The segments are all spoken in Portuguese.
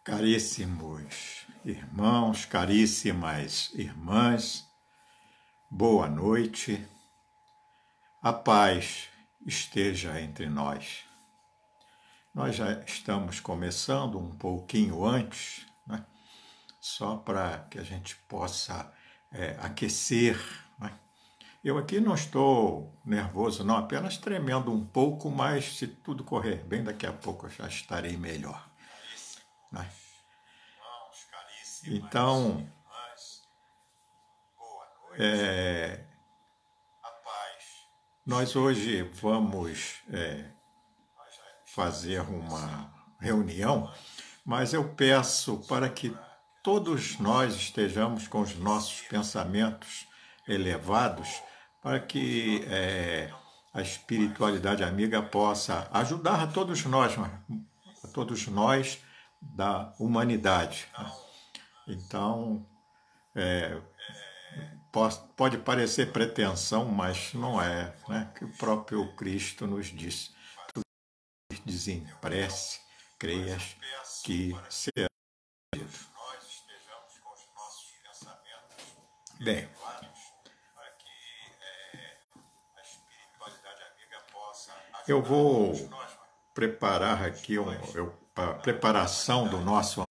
Caríssimos irmãos, caríssimas irmãs, boa noite, a paz esteja entre nós. Nós já estamos começando um pouquinho antes, né? Só para que a gente possa aquecer, né? Eu aqui não estou nervoso, não, apenas tremendo um pouco, mas se tudo correr bem, daqui a pouco eu já estarei melhor, né? Então, nós hoje vamos fazer uma reunião, mas eu peço para que todos nós estejamos com os nossos pensamentos elevados, para que a espiritualidade amiga possa ajudar a todos nós da humanidade, né? Então, pode parecer pretensão, mas não é, né? Que o próprio Cristo nos diz: em prece, creias que será. Bem, Eu vou preparar aqui a preparação do nosso.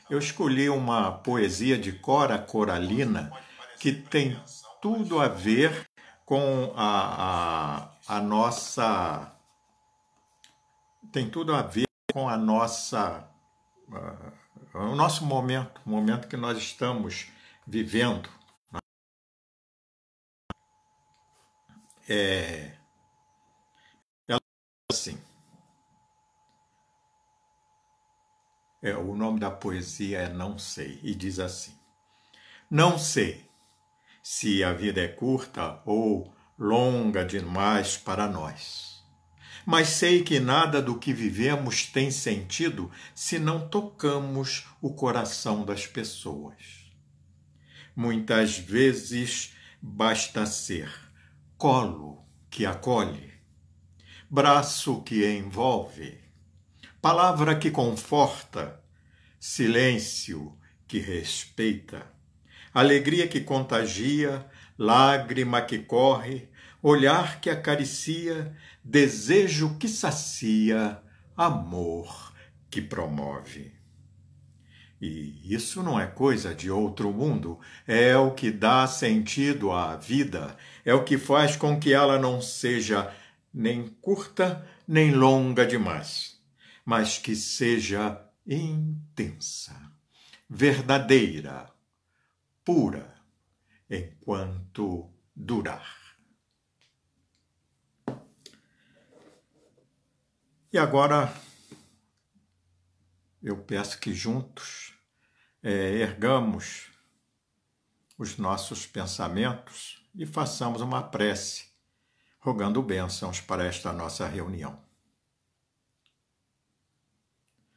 Eu escolhi uma poesia de Cora Coralina que tem tudo a ver com a nossa. Tem tudo a ver com a nossa. O nosso momento, o momento que nós estamos vivendo. Ela assim. O nome da poesia é Não Sei, e diz assim: Não sei se a vida é curta ou longa demais para nós, mas sei que nada do que vivemos tem sentido se não tocamos o coração das pessoas. Muitas vezes basta ser colo que acolhe, braço que envolve, palavra que conforta, silêncio que respeita, alegria que contagia, lágrima que corre, olhar que acaricia, desejo que sacia, amor que promove. E isso não é coisa de outro mundo, é o que dá sentido à vida, é o que faz com que ela não seja nem curta nem longa demais, mas que seja intensa, verdadeira, pura, enquanto durar. E agora eu peço que juntos ergamos os nossos pensamentos e façamos uma prece, rogando bênçãos para esta nossa reunião.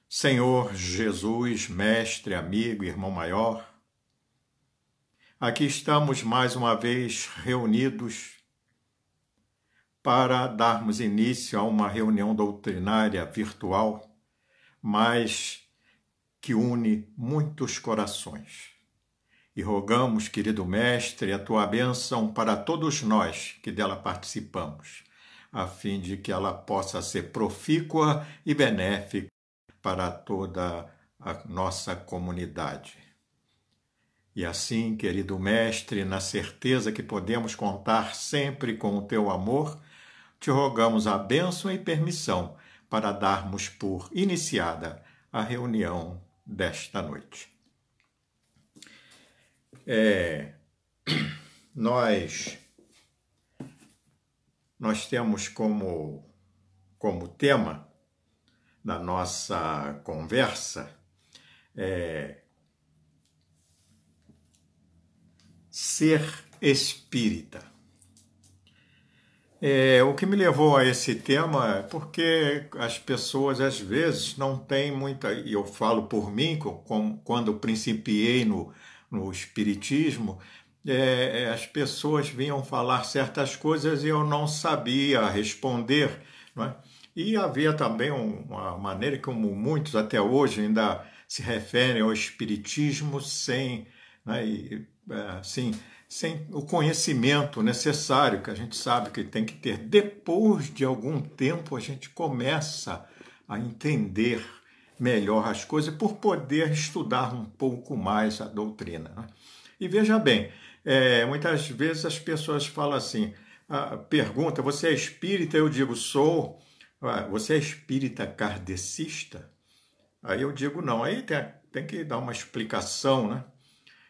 Senhor Jesus, mestre, amigo, irmão maior, aqui estamos mais uma vez reunidos para darmos início a uma reunião doutrinária virtual, mas que une muitos corações. E rogamos, querido mestre, a tua bênção para todos nós que dela participamos, a fim de que ela possa ser profícua e benéfica para toda a nossa comunidade. E assim, querido mestre, na certeza que podemos contar sempre com o teu amor, te rogamos a bênção e permissão para darmos por iniciada a reunião desta noite. Nós temos como tema da nossa conversa ser espírita. O que me levou a esse tema é porque as pessoas às vezes não têm muita, e eu falo por mim, quando principiei no espiritismo, as pessoas vinham falar certas coisas e eu não sabia responder, não é? E havia também uma maneira como muitos até hoje ainda se referem ao espiritismo sem, né, sem o conhecimento necessário que a gente sabe que tem que ter. Depois de algum tempo a gente começa a entender melhor as coisas por poder estudar um pouco mais a doutrina, né? E veja bem, muitas vezes as pessoas falam assim, pergunta, você é espírita? Eu digo, sou. Você é espírita kardecista? Aí eu digo, não. Aí tem que dar uma explicação, né?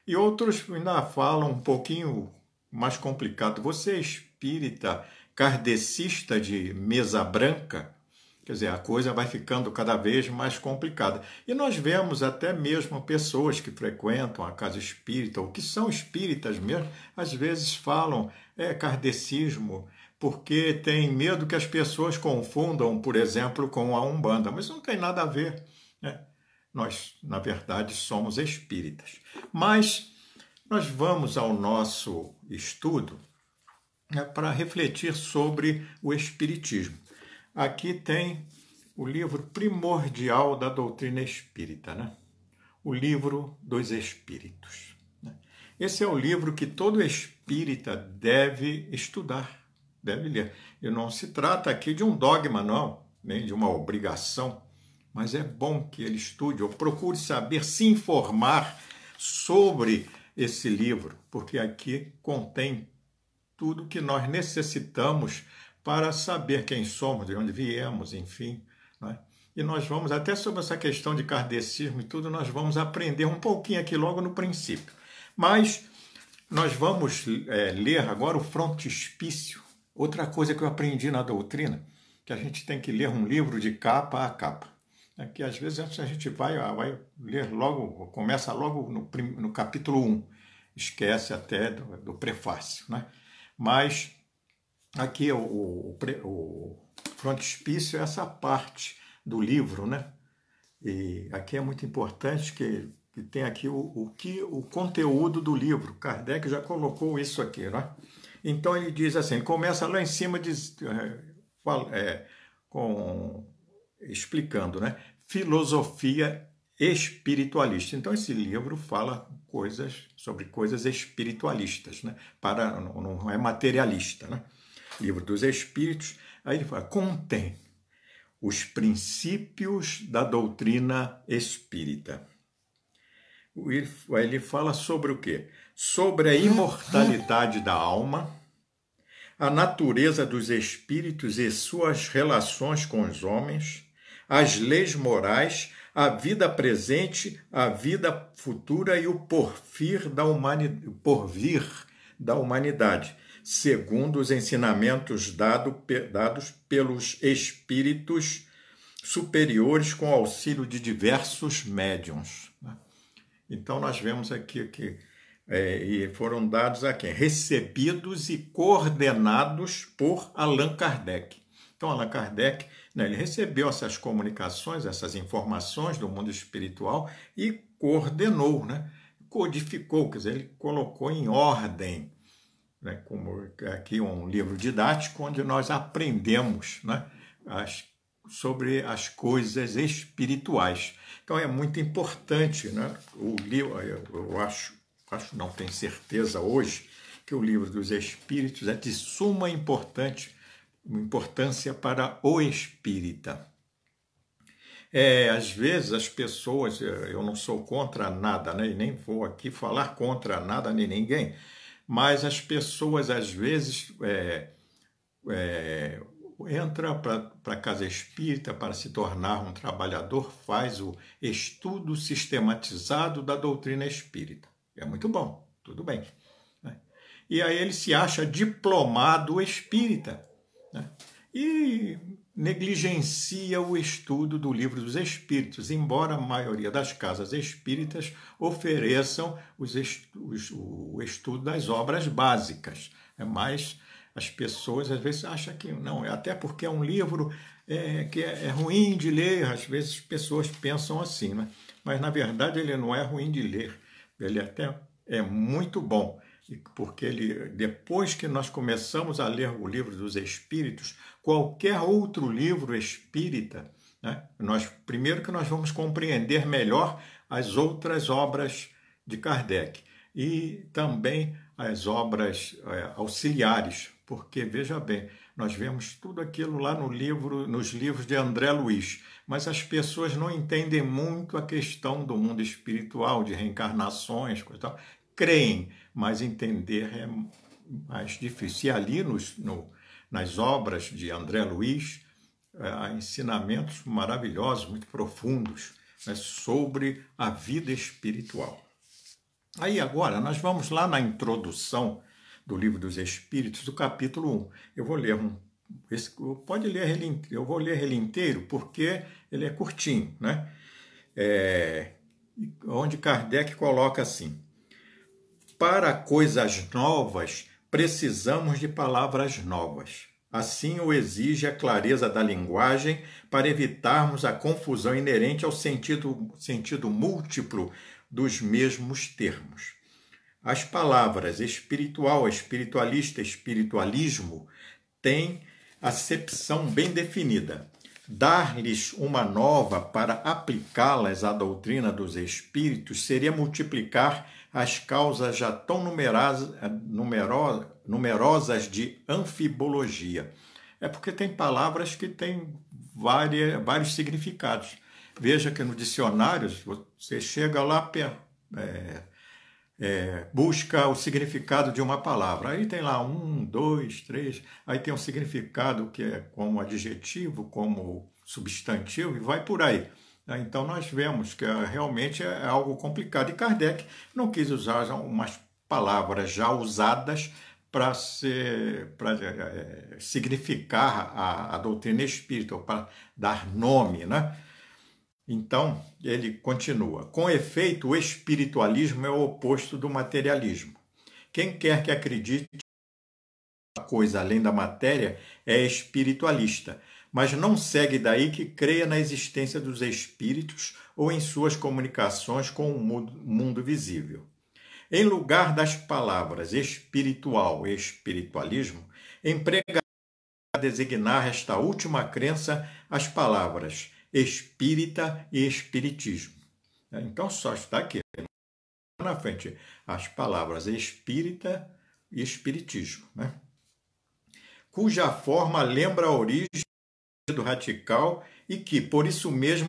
E outros ainda falam um pouquinho mais complicado. Você é espírita kardecista de mesa branca? Quer dizer, a coisa vai ficando cada vez mais complicada. E nós vemos até mesmo pessoas que frequentam a casa espírita, ou que são espíritas mesmo, às vezes falam kardecismo, porque tem medo que as pessoas confundam, por exemplo, com a Umbanda. Mas não tem nada a ver, né? Nós, na verdade, somos espíritas. Mas nós vamos ao nosso estudo para refletir sobre o espiritismo. Aqui tem o livro primordial da doutrina espírita, né? O Livro dos Espíritos. Esse é o livro que todo espírita deve estudar, deve ler. E não se trata aqui de um dogma, não, nem de uma obrigação, mas é bom que ele estude ou procure saber, se informar sobre esse livro, porque aqui contém tudo que nós necessitamos para saber quem somos, de onde viemos, enfim, né? E nós vamos, até sobre essa questão de kardecismo e tudo, nós vamos aprender um pouquinho aqui logo no princípio. Mas nós vamos ler agora o frontispício. Outra coisa que eu aprendi na doutrina, que a gente tem que ler um livro de capa a capa. É que às vezes a gente vai ler logo, começa logo no capítulo 1, esquece até do prefácio, né? Mas aqui o frontispício é essa parte do livro, né? E aqui é muito importante que tem aqui o conteúdo do livro. Kardec já colocou isso aqui, né? Então ele diz assim, ele começa lá em cima explicando, né? Filosofia espiritualista. Então esse livro fala sobre coisas espiritualistas, né? Não é materialista, né? Livro dos Espíritos. Aí ele fala, contém os princípios da doutrina espírita. Ele fala sobre o quê? Sobre a imortalidade da alma, a natureza dos espíritos e suas relações com os homens, as leis morais, a vida presente, a vida futura e o porvir da humanidade, segundo os ensinamentos dados pelos espíritos superiores com auxílio de diversos médiuns. Então nós vemos aqui que e foram dados a quem? Recebidos e coordenados por Allan Kardec. Então Allan Kardec, né, ele recebeu essas comunicações, essas informações do mundo espiritual e coordenou, né? Codificou, quer dizer, ele colocou em ordem, né, como aqui um livro didático onde nós aprendemos, né, sobre as coisas espirituais. Então é muito importante, né, o livro, eu acho, não tenho certeza hoje, que o livro dos Espíritos é de suma importância para o espírita. Às vezes as pessoas, eu não sou contra nada, né, e nem vou aqui falar contra nada nem ninguém, mas as pessoas às vezes entram para a casa espírita para se tornar um trabalhador, faz o estudo sistematizado da doutrina espírita. É muito bom, tudo bem, né? E aí ele se acha diplomado espírita, né? E negligencia o estudo do Livro dos Espíritos, embora a maioria das casas espíritas ofereçam o estudo das obras básicas. Mas as pessoas às vezes acham que não, até porque é um livro que é ruim de ler, às vezes as pessoas pensam assim, né? Mas na verdade ele não é ruim de ler, ele até é muito bom, porque depois que nós começamos a ler o Livro dos Espíritos, qualquer outro livro espírita, né, primeiro que nós vamos compreender melhor as outras obras de Kardec e também as obras auxiliares, porque, veja bem, nós vemos tudo aquilo lá nos livros de André Luiz, mas as pessoas não entendem muito a questão do mundo espiritual, de reencarnações, coisa e tal. Creem, mas entender é mais difícil. E ali nas obras de André Luiz, há ensinamentos maravilhosos, muito profundos, né, sobre a vida espiritual. Aí agora nós vamos lá na introdução do Livro dos Espíritos, do capítulo 1. Eu vou ler eu vou ler ele inteiro porque ele é curtinho, né? Onde Kardec coloca assim: para coisas novas, precisamos de palavras novas. Assim o exige a clareza da linguagem para evitarmos a confusão inerente ao sentido múltiplo dos mesmos termos. As palavras espiritual, espiritualista, espiritualismo têm acepção bem definida. Dar-lhes uma nova para aplicá-las à doutrina dos espíritos seria multiplicar as causas já tão numerosas de anfibologia. É porque tem palavras que têm vários significados. Veja que no dicionário, você chega lá, busca o significado de uma palavra. Aí tem lá 1, 2, 3, aí tem um significado que é como adjetivo, como substantivo, e vai por aí. Então nós vemos que realmente é algo complicado. E Kardec não quis usar umas palavras já usadas para significar a doutrina espírita, ou para dar nome, né? Então, ele continua. Com efeito, o espiritualismo é o oposto do materialismo. Quem quer que acredite em coisa além da matéria é espiritualista, mas não segue daí que creia na existência dos espíritos ou em suas comunicações com o mundo visível. Em lugar das palavras espiritual e espiritualismo, emprega a designar esta última crença as palavras espírita e espiritismo. Então só está aqui na frente as palavras espírita e espiritismo, né? Cuja forma lembra a origem do radical e que, por isso mesmo,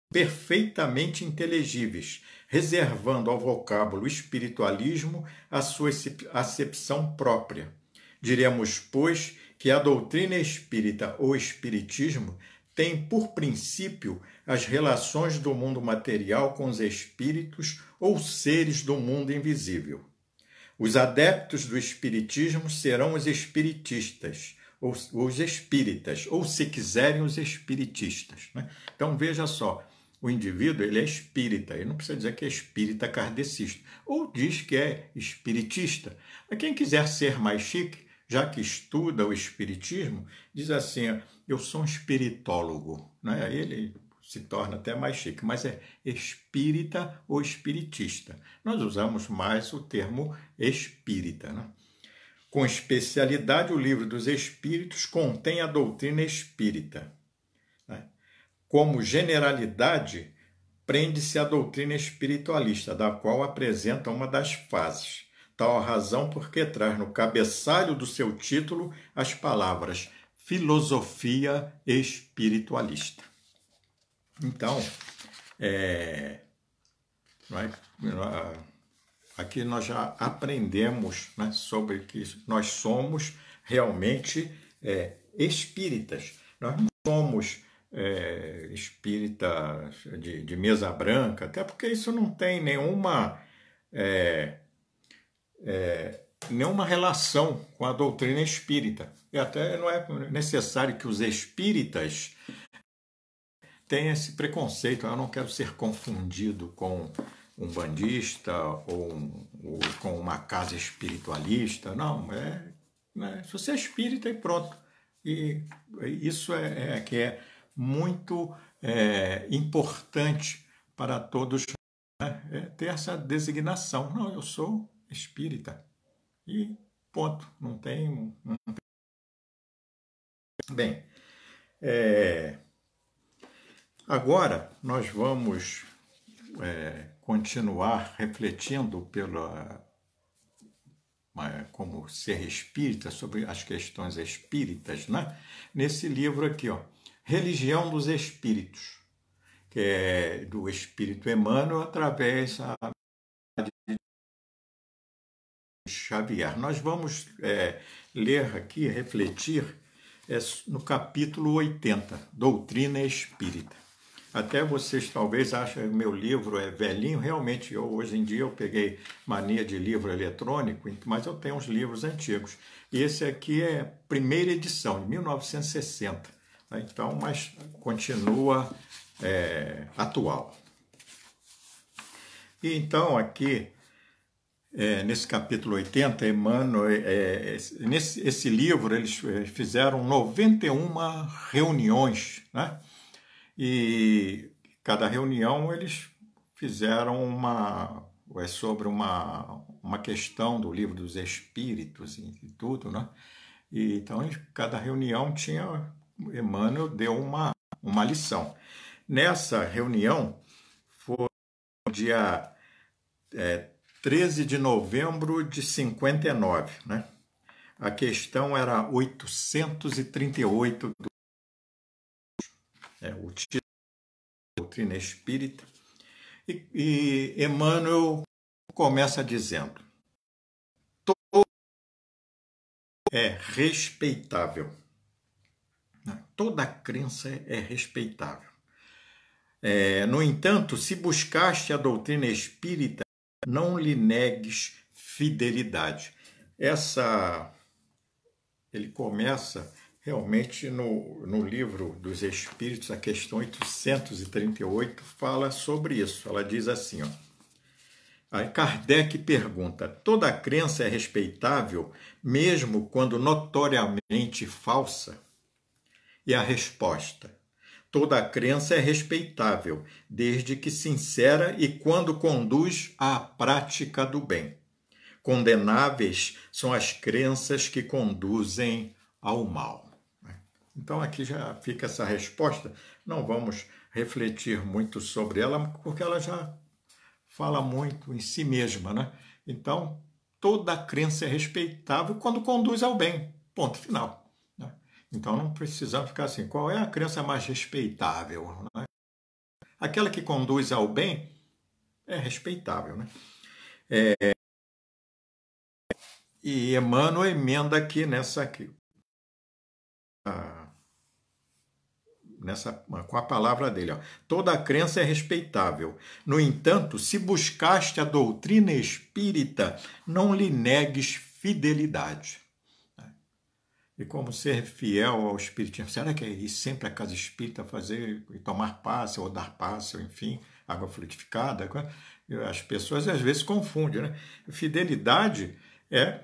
perfeitamente inteligíveis, reservando ao vocábulo espiritualismo a sua acepção própria. Diremos, pois, que a doutrina espírita ou espiritismo tem por princípio as relações do mundo material com os espíritos ou seres do mundo invisível. Os adeptos do espiritismo serão os espiritistas, ou os espíritas, ou, se quiserem, os espiritistas, né? Então, veja só, o indivíduo ele é espírita, ele não precisa dizer que é espírita kardecista, ou diz que é espiritista. Mas quem quiser ser mais chique, já que estuda o espiritismo, diz assim, eu sou um espiritólogo, né? Aí ele se torna até mais chique, mas é espírita ou espiritista. Nós usamos mais o termo espírita, né? Com especialidade, o Livro dos Espíritos contém a doutrina espírita. Como generalidade, prende-se à doutrina espiritualista, da qual apresenta uma das fases. Tal a razão porque traz no cabeçalho do seu título as palavras filosofia espiritualista. Então, aqui nós já aprendemos, né, sobre que nós somos realmente espíritas. Nós não somos espíritas de mesa branca, até porque isso não tem nenhuma relação com a doutrina espírita. E até não é necessário que os espíritas tenham esse preconceito. Eu não quero ser confundido com um bandista ou com uma casa espiritualista. Não, se você é espírita e pronto. E isso que é muito importante para todos, né? Ter essa designação. Não, eu sou espírita. E ponto. Não tem... Bem, agora nós vamos continuar refletindo como ser espírita, sobre as questões espíritas, né? Nesse livro aqui, ó, Religião dos Espíritos, que é do Espírito Emmanuel através de Xavier. Nós vamos ler aqui, refletir no capítulo 80, Doutrina Espírita. Até vocês talvez achem que o meu livro é velhinho, realmente hoje em dia eu peguei mania de livro eletrônico, mas eu tenho uns livros antigos. E esse aqui é a primeira edição, de 1960, né? Então, mas continua atual. E então aqui, nesse capítulo 80, Emmanuel, esse livro eles fizeram 91 reuniões, né? E cada reunião eles fizeram sobre uma questão do Livro dos Espíritos e tudo, né? E então cada reunião tinha Emmanuel deu uma lição. Nessa reunião, foi no dia 13 de novembro de 59, né? A questão era 838, o título da doutrina espírita, e Emmanuel começa dizendo: todo é respeitável. Toda crença é respeitável. No entanto, se buscaste a doutrina espírita, não lhe negues fidelidade. Ele começa realmente no livro dos Espíritos, a questão 838 fala sobre isso. Ela diz assim, ó. Aí Kardec pergunta: toda crença é respeitável, mesmo quando notoriamente falsa? E a resposta: toda crença é respeitável, desde que sincera e quando conduz à prática do bem. Condenáveis são as crenças que conduzem ao mal. Então aqui já fica essa resposta. Não vamos refletir muito sobre ela, porque ela já fala muito em si mesma, né? Então, toda crença é respeitável quando conduz ao bem. Ponto final. Né? Então não precisamos ficar assim, qual é a crença mais respeitável? Né? Aquela que conduz ao bem é respeitável, né? E Emmanuel emenda aqui com a palavra dele. Ó. Toda crença é respeitável. No entanto, se buscaste a doutrina espírita, não lhe negues fidelidade. E como ser fiel ao espiritismo? Será que é ir sempre à casa espírita fazer e tomar passe, ou dar passe, ou enfim, água frutificada? As pessoas às vezes confundem, né? Fidelidade é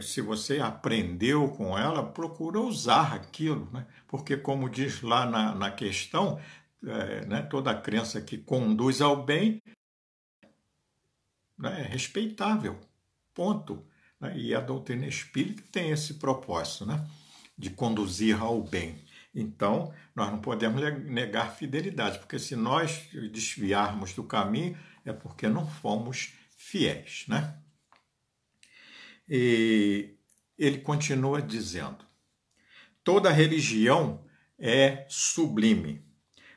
se você aprendeu com ela, procura usar aquilo, né? Porque como diz lá na questão, né, toda crença que conduz ao bem, né, é respeitável, ponto. E a doutrina espírita tem esse propósito, né, de conduzir ao bem. Então, nós não podemos negar fidelidade, porque se nós desviarmos do caminho, é porque não fomos fiéis, né? E ele continua dizendo: toda religião é sublime.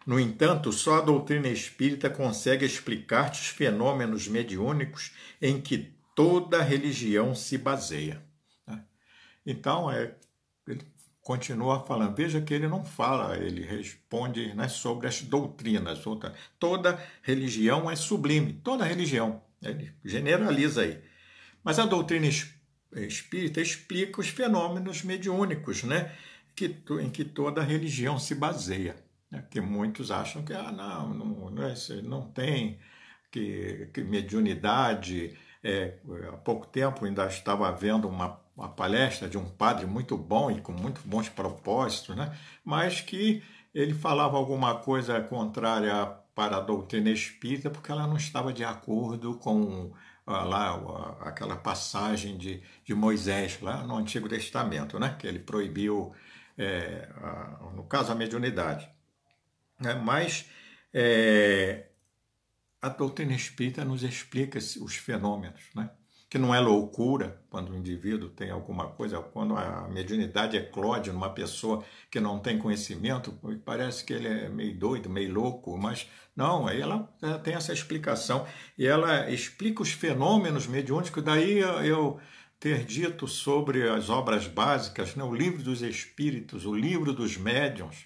No entanto, só a doutrina espírita consegue explicar-te os fenômenos mediúnicos em que toda religião se baseia. Então, ele continua falando. Veja que ele não fala, ele responde, né, sobre as doutrinas. Toda religião é sublime, toda religião. Ele generaliza aí. Mas a doutrina espírita explica os fenômenos mediúnicos, né, em que toda religião se baseia. Que muitos acham que não tem, que mediunidade. Há pouco tempo ainda estava vendo uma palestra de um padre muito bom e com muito bons propósitos, né? Mas que ele falava alguma coisa contrária para a doutrina espírita porque ela não estava de acordo com aquela passagem de Moisés lá no Antigo Testamento, né? Que ele proibiu, no caso, a mediunidade. Mas a doutrina espírita nos explica os fenômenos, né? Que não é loucura quando o indivíduo tem alguma coisa, quando a mediunidade eclode numa pessoa que não tem conhecimento, parece que ele é meio doido, meio louco, mas não, aí ela tem essa explicação e ela explica os fenômenos mediúnicos. Daí eu ter dito sobre as obras básicas, né? O Livro dos Espíritos, o Livro dos Médiuns,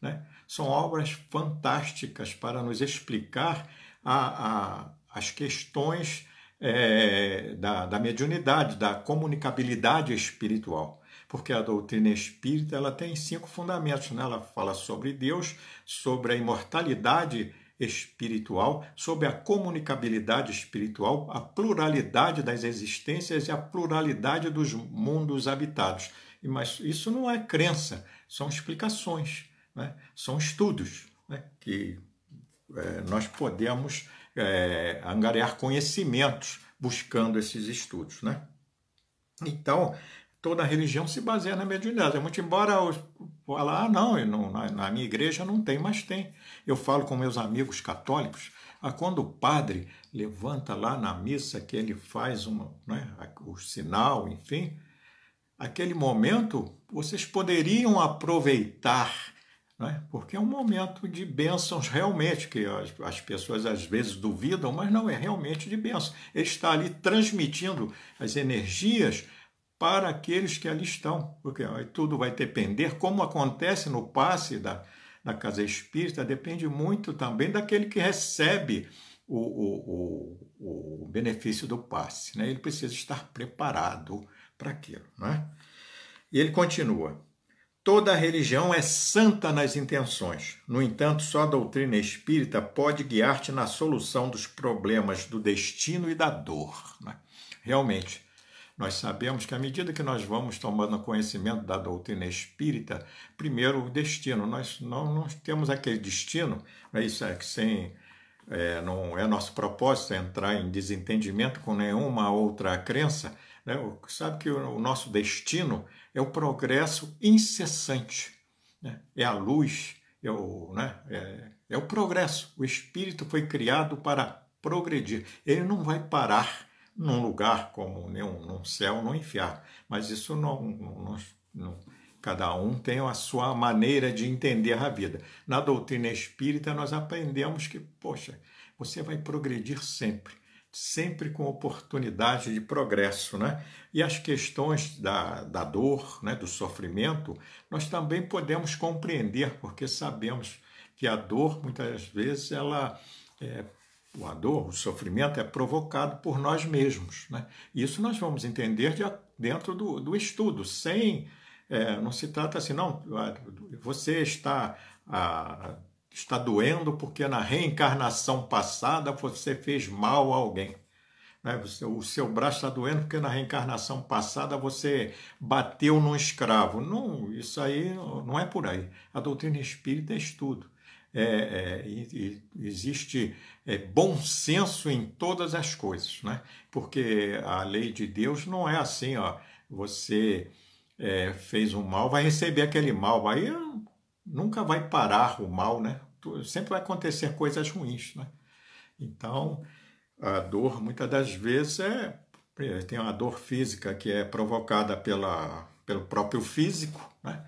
né? São obras fantásticas para nos explicar as questões da mediunidade, da comunicabilidade espiritual. Porque a doutrina espírita ela tem 5 fundamentos. Né? Ela fala sobre Deus, sobre a imortalidade espiritual, sobre a comunicabilidade espiritual, a pluralidade das existências e a pluralidade dos mundos habitados. Mas isso não é crença, são explicações, né? São estudos, né? Que nós podemos angariar conhecimentos buscando esses estudos, né? Então, toda religião se baseia na mediunidade. Muito embora fala, não, na minha igreja não tem, mas tem. Eu falo com meus amigos católicos, quando o padre levanta lá na missa, que ele faz o sinal, enfim, aquele momento vocês poderiam aproveitar, né? Porque é um momento de bênçãos realmente, que as pessoas às vezes duvidam, mas não é realmente de bênção. Ele está ali transmitindo as energias para aqueles que ali estão, porque aí tudo vai depender, como acontece no passe da casa espírita, depende muito também daquele que recebe o benefício do passe, né? Ele precisa estar preparado para aquilo, né? E ele continua: toda religião é santa nas intenções. No entanto, só a doutrina espírita pode guiar-te na solução dos problemas do destino e da dor, né? Realmente, nós sabemos que à medida que nós vamos tomando conhecimento da doutrina espírita, primeiro o destino, nós não temos aquele destino, isso é que não é nosso propósito entrar em desentendimento com nenhuma outra crença, né? Sabe que o nosso destino é o progresso incessante, né? É a luz, é o progresso. O espírito foi criado para progredir. Ele não vai parar num lugar como num céu, num inferno. Mas isso não, cada um tem a sua maneira de entender a vida. Na doutrina espírita, nós aprendemos que, poxa, você vai progredir sempre, sempre com oportunidade de progresso, né? E as questões da dor, né, do sofrimento, nós também podemos compreender, porque sabemos que a dor, muitas vezes, a dor, o sofrimento é provocado por nós mesmos, né? Isso nós vamos entender dentro do estudo, não se trata assim, não, você está doendo porque na reencarnação passada você fez mal a alguém, né? O seu braço está doendo porque na reencarnação passada você bateu num escravo. Não, isso aí não é por aí. A doutrina espírita é estudo. Existe bom senso em todas as coisas, né? Porque a lei de Deus não é assim, você fez um mal, vai receber aquele mal, aí nunca vai parar o mal, né? Sempre vai acontecer coisas ruins, né? Então, a dor, muitas das vezes, tem uma dor física que é provocada pelo próprio físico, né?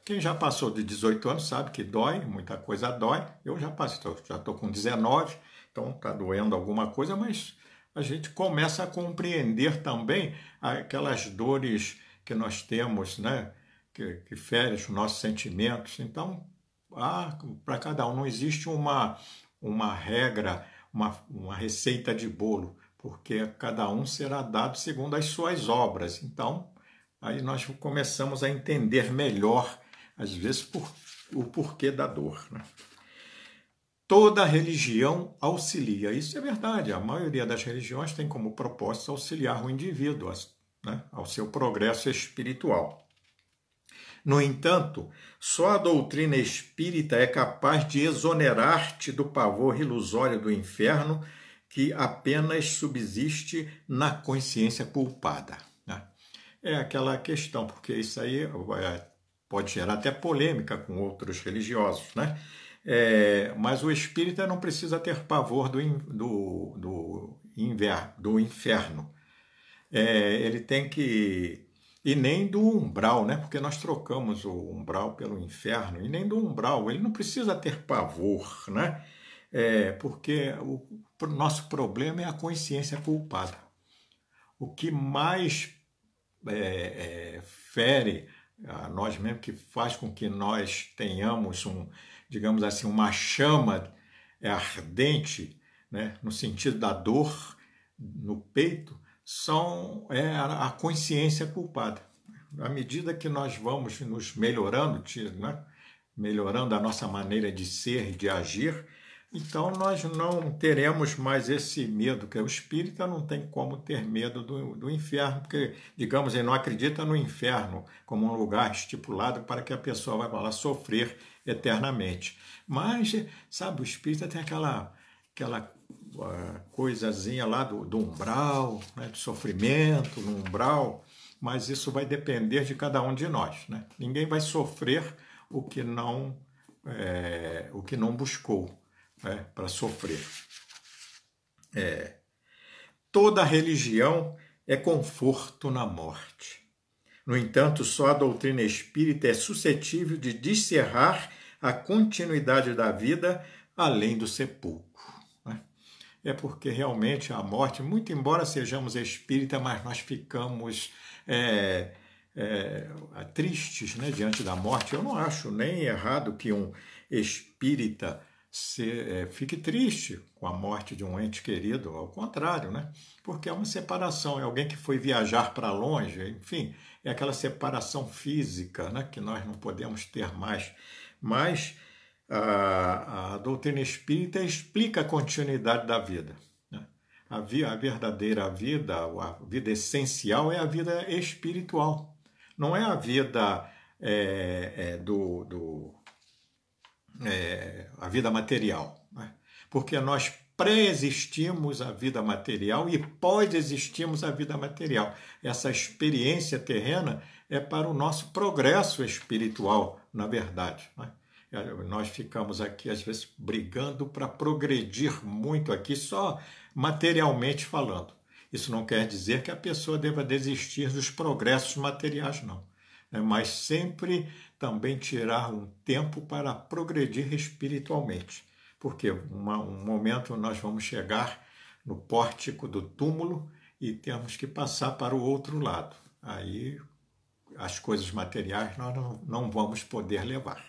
Quem já passou de 18 anos sabe que dói, muita coisa dói. Eu já passei, já estou com 19, então está doendo alguma coisa, mas a gente começa a compreender também aquelas dores que nós temos, né? Que ferem os nossos sentimentos. Então, para cada um não existe uma regra, uma receita de bolo, porque cada um será dado segundo as suas obras. Então, aí nós começamos a entender melhor, às vezes, o porquê da dor, né? Toda religião auxilia. Isso é verdade. A maioria das religiões tem como propósito auxiliar o indivíduo, né, ao seu progresso espiritual. No entanto, só a doutrina espírita é capaz de exonerar-te do pavor ilusório do inferno que apenas subsiste na consciência culpada, né? É aquela questão, porque isso aí pode gerar até polêmica com outros religiosos, né? Mas o espírita não precisa ter pavor do inferno. Ele tem que... E nem do umbral, né? Porque nós trocamos o umbral pelo inferno, e nem do umbral. Ele não precisa ter pavor, né? Porque o nosso problema é a consciência culpada. O que mais fere a nós mesmos, que faz com que nós tenhamos digamos assim, uma chama ardente, né, no sentido da dor no peito, a consciência culpada. À medida que nós vamos nos melhorando, né, melhorando a nossa maneira de ser e de agir, então nós não teremos mais esse medo, que o espírita não tem como ter medo do inferno, porque, digamos, ele não acredita no inferno como um lugar estipulado para que a pessoa vá lá sofrer eternamente. Mas, sabe, o espírita tem aquela coisazinha lá do umbral, né, do sofrimento no umbral, mas isso vai depender de cada um de nós, né? Ninguém vai sofrer o que não buscou, né, para sofrer. Toda religião é conforto na morte. No entanto, só a doutrina espírita é suscetível de descerrar a continuidade da vida além do sepulcro. Né? É porque realmente a morte, muito embora sejamos espírita, mas nós ficamos tristes, né, diante da morte. Eu não acho nem errado que um espírita fique triste com a morte de um ente querido, ao contrário, né? Porque é uma separação, é alguém que foi viajar para longe, enfim, é aquela separação física, né, que nós não podemos ter mais. Mas a doutrina espírita explica a continuidade da vida. Né? A verdadeira vida, a vida essencial é a vida espiritual, não é a vida a vida material, né? Porque nós pré-existimos a vida material e pós-existimos a vida material. Essa experiência terrena é para o nosso progresso espiritual, na verdade, né? Nós ficamos aqui, às vezes, brigando para progredir muito aqui, só materialmente falando. Isso não quer dizer que a pessoa deva desistir dos progressos materiais, não. Mas sempre também tirar um tempo para progredir espiritualmente. Porque um momento nós vamos chegar no pórtico do túmulo e temos que passar para o outro lado. Aí as coisas materiais nós não vamos poder levar.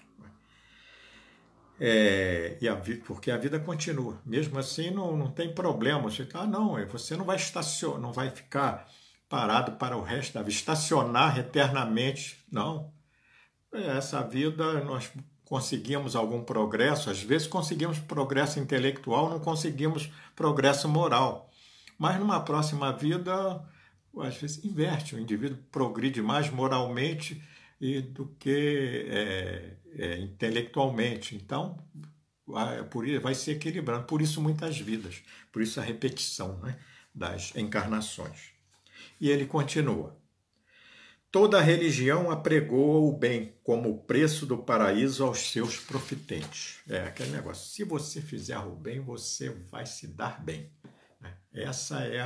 Porque a vida continua. Mesmo assim não tem problema. Você não vai estacionar, não vai ficar parado para o resto da vida, estacionar eternamente. Não. Essa vida nós conseguimos algum progresso, às vezes conseguimos progresso intelectual, não conseguimos progresso moral. Mas numa próxima vida, às vezes inverte, o indivíduo progride mais moralmente do que intelectualmente. Então, vai se equilibrando. Por isso muitas vidas, por isso a repetição, né, das encarnações. E ele continua. Toda religião apregoa o bem como o preço do paraíso aos seus profitentes. Aquele negócio, se você fizer o bem, você vai se dar bem. Essa é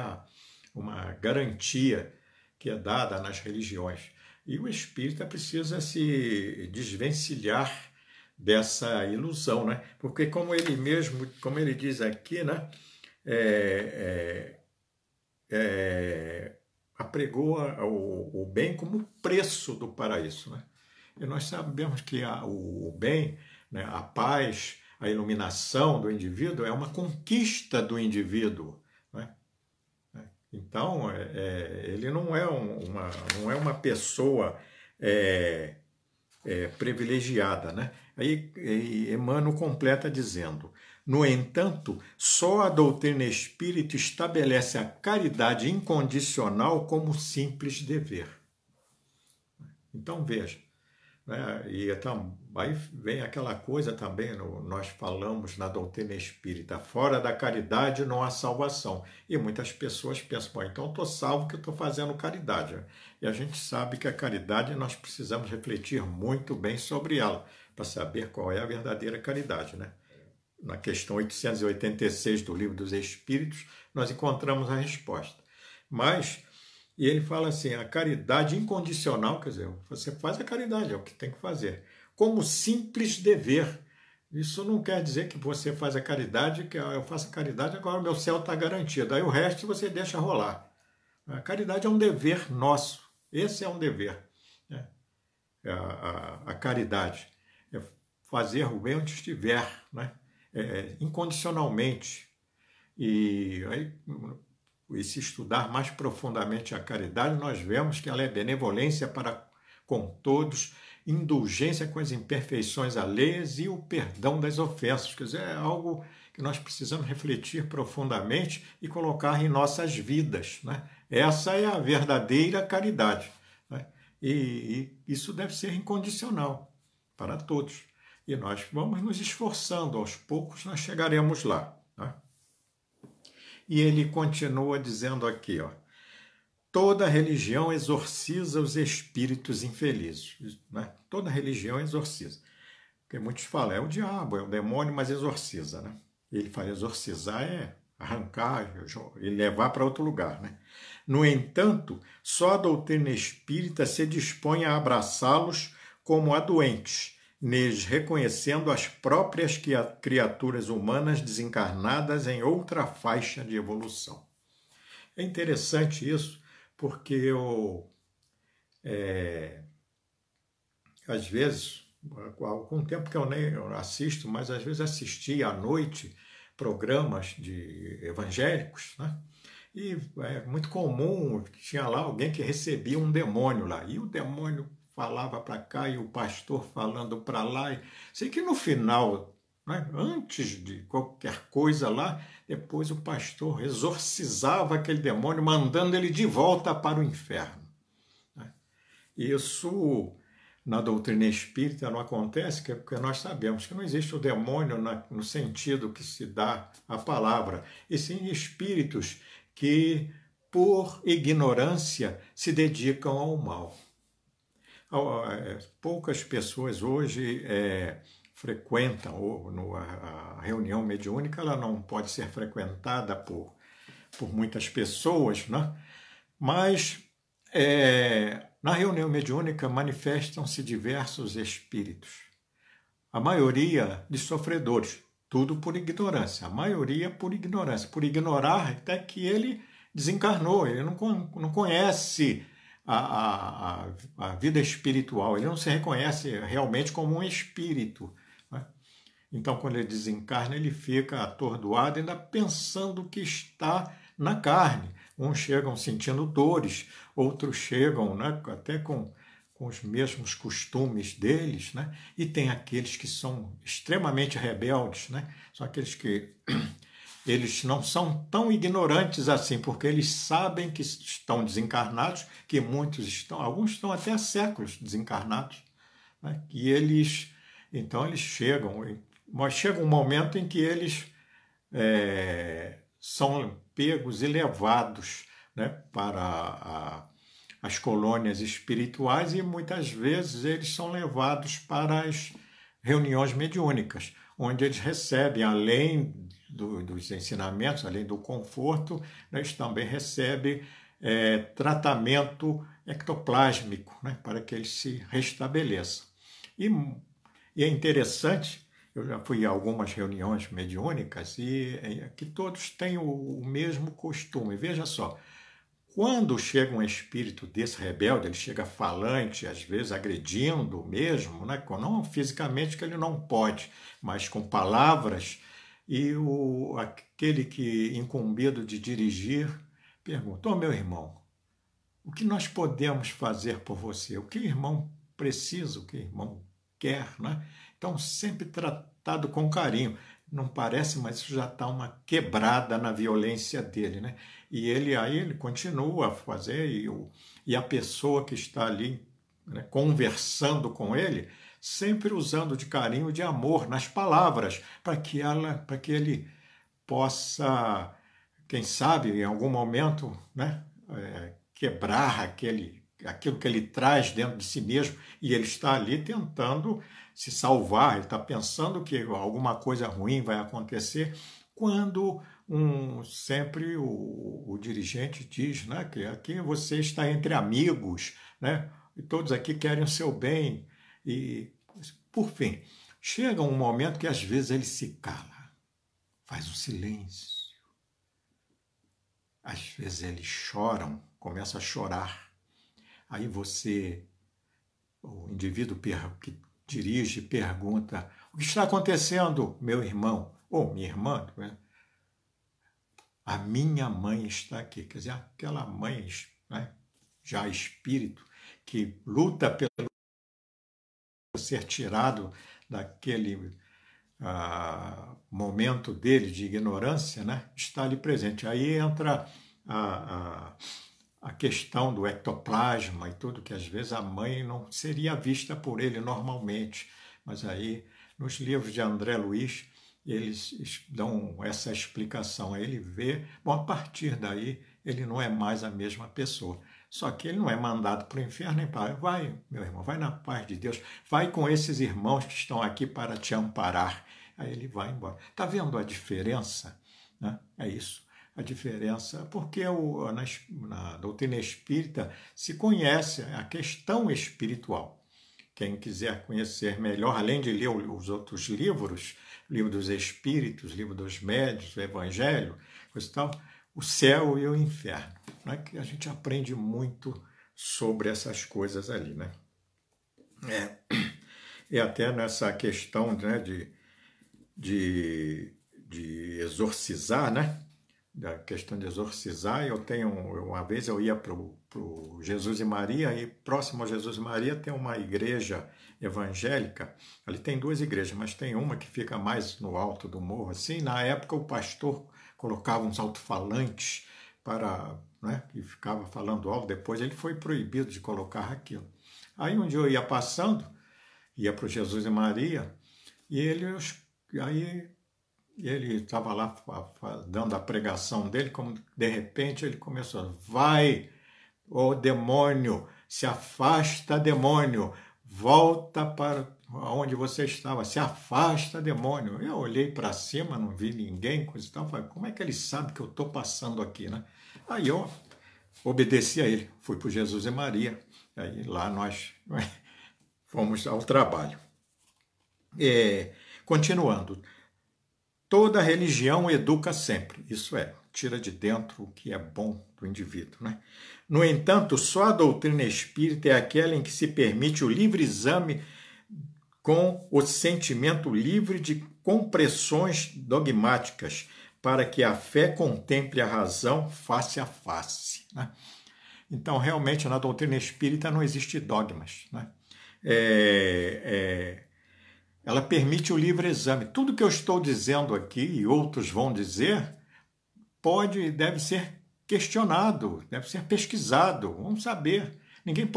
uma garantia que é dada nas religiões. E o espírita precisa se desvencilhar dessa ilusão, né? Porque como ele diz aqui, né? Apregoa o bem como preço do paraíso, né? E nós sabemos que o bem, né, a paz, a iluminação do indivíduo é uma conquista do indivíduo, né? Então, ele não é uma pessoa privilegiada, né? Aí Emmanuel completa dizendo: no entanto, só a doutrina espírita estabelece a caridade incondicional como simples dever. Então, veja, né? E então, aí vem aquela coisa também, nós falamos na doutrina espírita, fora da caridade não há salvação. E muitas pessoas pensam, então eu estou salvo que eu estou fazendo caridade. E a gente sabe que a caridade nós precisamos refletir muito bem sobre ela, para saber qual é a verdadeira caridade, né? Na questão 886 do Livro dos Espíritos, nós encontramos a resposta. E ele fala assim, a caridade incondicional, quer dizer, você faz a caridade, é o que tem que fazer, como simples dever. Isso não quer dizer que você faz a caridade, que eu faço a caridade, agora o meu céu está garantido, aí o resto você deixa rolar. A caridade é um dever nosso, esse é um dever, né? A caridade é fazer o bem onde estiver, né? Incondicionalmente. E se estudar mais profundamente a caridade, nós vemos que ela é benevolência para com todos, indulgência com as imperfeições alheias e o perdão das ofensas. Quer dizer, é algo que nós precisamos refletir profundamente e colocar em nossas vidas, né? Essa é a verdadeira caridade, né? E isso deve ser incondicional para todos. E nós vamos nos esforçando, aos poucos nós chegaremos lá, né? E ele continua dizendo aqui, ó, toda religião exorciza os espíritos infelizes, né? Toda religião exorciza. Porque muitos falam, é o diabo, é o demônio, mas exorciza, né? Ele fala, exorcizar é arrancar e levar para outro lugar, né? No entanto, só a doutrina espírita se dispõe a abraçá-los como a doentes, neles reconhecendo as próprias criaturas humanas desencarnadas em outra faixa de evolução. É interessante isso, porque às vezes, há algum tempo que eu nem assisto, mas às vezes assisti à noite programas de evangélicos, né? E é muito comum, tinha lá alguém que recebia um demônio lá, e o demônio falava para cá e o pastor falando para lá. Sei que no final, né, antes de qualquer coisa lá, depois o pastor exorcizava aquele demônio, mandando ele de volta para o inferno. Né? Isso na doutrina espírita não acontece, porque nós sabemos que não existe o demônio no sentido que se dá a palavra, e sim espíritos que, por ignorância, se dedicam ao mal. Poucas pessoas hoje frequentam a reunião mediúnica, ela não pode ser frequentada por muitas pessoas, né? Mas na reunião mediúnica manifestam-se diversos espíritos, a maioria de sofredores, tudo por ignorância, a maioria por ignorância, por ignorar até que ele desencarnou, ele não conhece a vida espiritual, ele não se reconhece realmente como um espírito. Né? Então, quando ele desencarna, ele fica atordoado, ainda pensando que está na carne. Uns chegam sentindo dores, outros chegam, né, até com os mesmos costumes deles, né? E tem aqueles que são extremamente rebeldes, né? São aqueles que eles não são tão ignorantes assim, porque eles sabem que estão desencarnados, que muitos estão, alguns estão até há séculos desencarnados, né? E então eles chegam, mas chega um momento em que eles são pegos e levados, né, para as colônias espirituais, e muitas vezes eles são levados para as reuniões mediúnicas, onde eles recebem, além dos ensinamentos, além do conforto, eles também recebem tratamento ectoplásmico, né, para que eles se restabeleçam. E é interessante, eu já fui a algumas reuniões mediúnicas e que todos têm o mesmo costume. Veja só, quando chega um espírito desse rebelde, ele chega falante, às vezes agredindo mesmo, né? Não fisicamente, que ele não pode, mas com palavras, e aquele que incumbido de dirigir pergunta: "Ô meu irmão, o que nós podemos fazer por você? O que o irmão precisa, o que o irmão quer?" Né? Então, sempre tratado com carinho. Não parece, mas isso já está uma quebrada na violência dele, né? E ele continua a fazer, e a pessoa que está ali, né, conversando com ele, sempre usando de carinho, de amor nas palavras, para que ele possa, quem sabe, em algum momento, né, quebrar aquilo que ele traz dentro de si mesmo, e ele está ali tentando se salvar, ele está pensando que alguma coisa ruim vai acontecer, quando sempre o dirigente diz, né, que aqui você está entre amigos, né, e todos aqui querem o seu bem. E, por fim, chega um momento que às vezes ele se cala, faz um silêncio. Às vezes eles choram, começa a chorar. Aí o indivíduo que dirige, pergunta: "O que está acontecendo, meu irmão?" Ou minha irmã? "A minha mãe está aqui." Quer dizer, aquela mãe, né, já espírito, que luta pelo ser tirado daquele momento dele de ignorância, né, está ali presente. Aí entra a questão do ectoplasma e tudo, que às vezes a mãe não seria vista por ele normalmente, mas aí nos livros de André Luiz eles dão essa explicação. Aí ele vê, bom, a partir daí ele não é mais a mesma pessoa. Só que ele não é mandado para o inferno nem para... Vai, meu irmão, vai na paz de Deus, vai com esses irmãos que estão aqui para te amparar. Aí ele vai embora. Está vendo a diferença? Né? É isso. A diferença, porque na doutrina espírita se conhece a questão espiritual. Quem quiser conhecer melhor, além de ler os outros livros, livro dos Espíritos, livro dos Médiuns, o Evangelho, coisa e tal, o céu e o inferno. Né? Que a gente aprende muito sobre essas coisas ali. Né? E até nessa questão, né, de exorcizar, né? Da questão de exorcizar, uma vez eu ia para o Jesus e Maria, e próximo a Jesus e Maria tem uma igreja evangélica. Ali tem duas igrejas, mas tem uma que fica mais no alto do morro, assim. Na época o pastor colocava uns alto-falantes né, e ficava falando alto. Depois ele foi proibido de colocar aquilo. Aí um dia eu ia passando, ia para o Jesus e Maria, e aí ele estava lá dando a pregação dele, como de repente ele começou: vai, ô demônio, se afasta, demônio, volta para onde você estava, se afasta, demônio. Eu olhei para cima, não vi ninguém, coisa e tal, falei: como é que ele sabe que eu estou passando aqui, né? Aí eu obedeci a ele, fui para Jesus e Maria, aí lá nós fomos ao trabalho. Continuando. Toda religião educa sempre, isso é, tira de dentro o que é bom do indivíduo. Né? No entanto, só a doutrina espírita é aquela em que se permite o livre exame com o sentimento livre de compressões dogmáticas, para que a fé contemple a razão face a face. Né? Então, realmente, na doutrina espírita não existe dogmas. Né? Ela permite o livre exame. Tudo que eu estou dizendo aqui e outros vão dizer deve ser questionado, deve ser pesquisado, vamos saber. Ninguém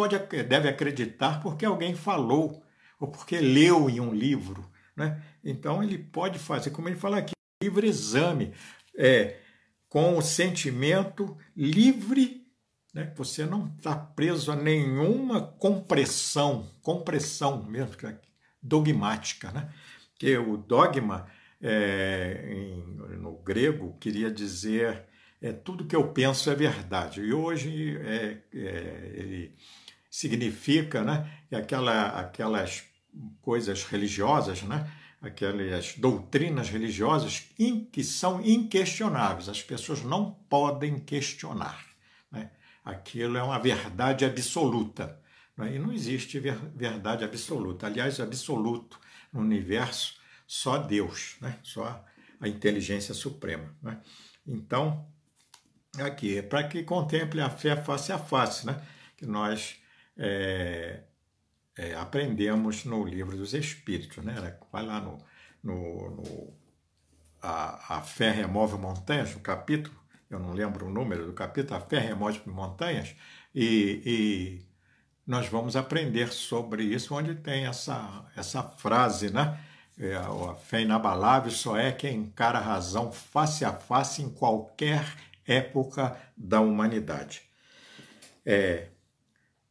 deve acreditar porque alguém falou ou porque leu em um livro. Né? Então ele pode fazer, como ele fala aqui, livre exame, com o sentimento livre. Né? Você não está preso a nenhuma compressão mesmo, dogmática, né? Que o dogma, no grego, queria dizer tudo que eu penso é verdade. E hoje ele significa, né, aquelas coisas religiosas, né, aquelas doutrinas religiosas que são inquestionáveis. As pessoas não podem questionar. Né? Aquilo é uma verdade absoluta. E não existe verdade absoluta. Aliás, absoluto no universo, só Deus, né? Só a inteligência suprema. Né? Então, aqui é para que contemple a fé face a face, né? Que nós aprendemos no Livro dos Espíritos. Né? Vai lá a fé remove montanhas, no capítulo, eu não lembro o número do capítulo, a fé remove montanhas, e nós vamos aprender sobre isso, onde tem essa frase, né? A fé inabalável só é quem encara a razão face a face em qualquer época da humanidade.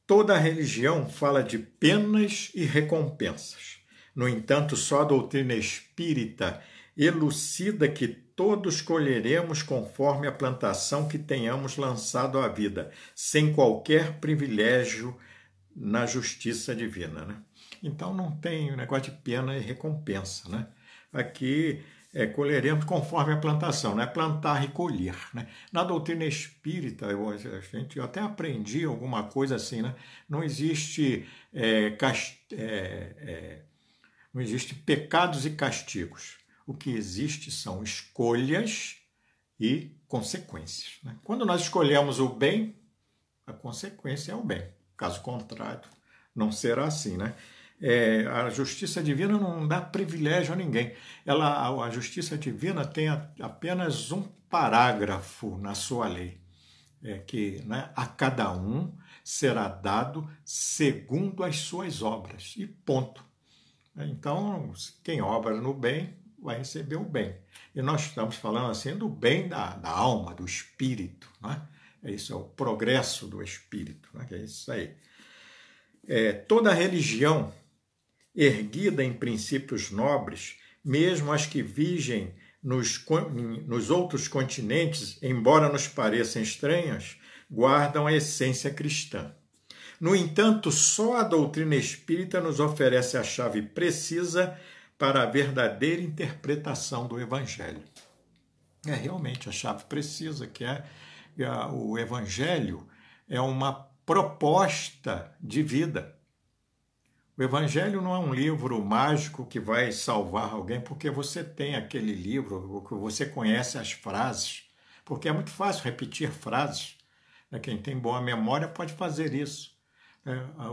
Toda religião fala de penas e recompensas. No entanto, só a doutrina espírita elucida que todos colheremos conforme a plantação que tenhamos lançado à vida, sem qualquer privilégio na justiça divina. Né? Então não tem o negócio de pena e recompensa. Né? Aqui colheremos conforme a plantação, não é plantar e colher. Né? Na doutrina espírita, eu até aprendi alguma coisa assim, né? Não existe não existe pecados e castigos. O que existe são escolhas e consequências. Né? Quando nós escolhemos o bem, a consequência é o bem. Caso contrário, não será assim, né? A justiça divina não dá privilégio a ninguém. A justiça divina tem apenas um parágrafo na sua lei, que, né, a cada um será dado segundo as suas obras, e ponto. Então, quem obra no bem vai receber o bem. E nós estamos falando assim do bem da alma, do espírito, né? É isso, é o progresso do espírito, né? É isso aí. Toda religião erguida em princípios nobres, mesmo as que vigem nos outros continentes, embora nos pareçam estranhas, guardam a essência cristã. No entanto, só a doutrina espírita nos oferece a chave precisa para a verdadeira interpretação do Evangelho. É realmente a chave precisa, o Evangelho é uma proposta de vida. O Evangelho não é um livro mágico que vai salvar alguém porque você tem aquele livro, que você conhece as frases, porque é muito fácil repetir frases. Quem tem boa memória pode fazer isso.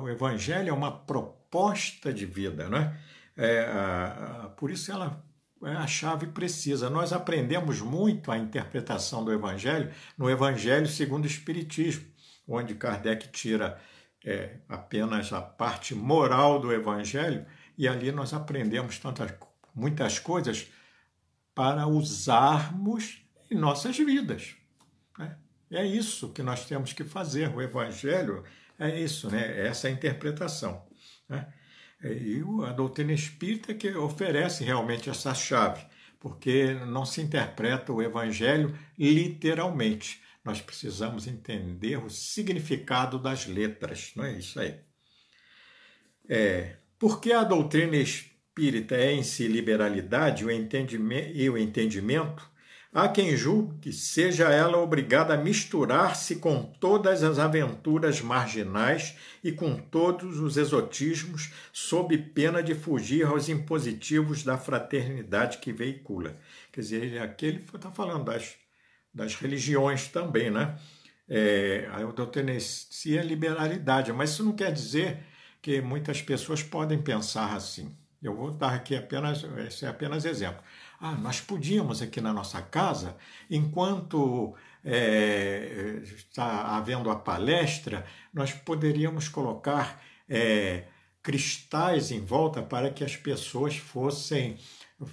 O Evangelho é uma proposta de vida, né? Por isso ela é a chave precisa. Nós aprendemos muito a interpretação do Evangelho no Evangelho segundo o Espiritismo, onde Kardec tira apenas a parte moral do Evangelho e ali nós aprendemos muitas coisas para usarmos em nossas vidas. Né? É isso que nós temos que fazer. O Evangelho é isso, né? Essa interpretação. Né? E a doutrina espírita que oferece realmente essa chave, porque não se interpreta o Evangelho literalmente. Nós precisamos entender o significado das letras, não é isso aí? Porque a doutrina espírita é em si liberalidade e o entendimento, há quem julgue que seja ela obrigada a misturar-se com todas as aventuras marginais e com todos os exotismos, sob pena de fugir aos impositivos da fraternidade que veicula. Quer dizer, aqui ele está falando das religiões também, né? A doutrina em si é liberalidade, mas isso não quer dizer que muitas pessoas podem pensar assim. Eu vou dar aqui esse é apenas exemplo. Nós podíamos aqui na nossa casa, enquanto está havendo a palestra, nós poderíamos colocar cristais em volta para que as pessoas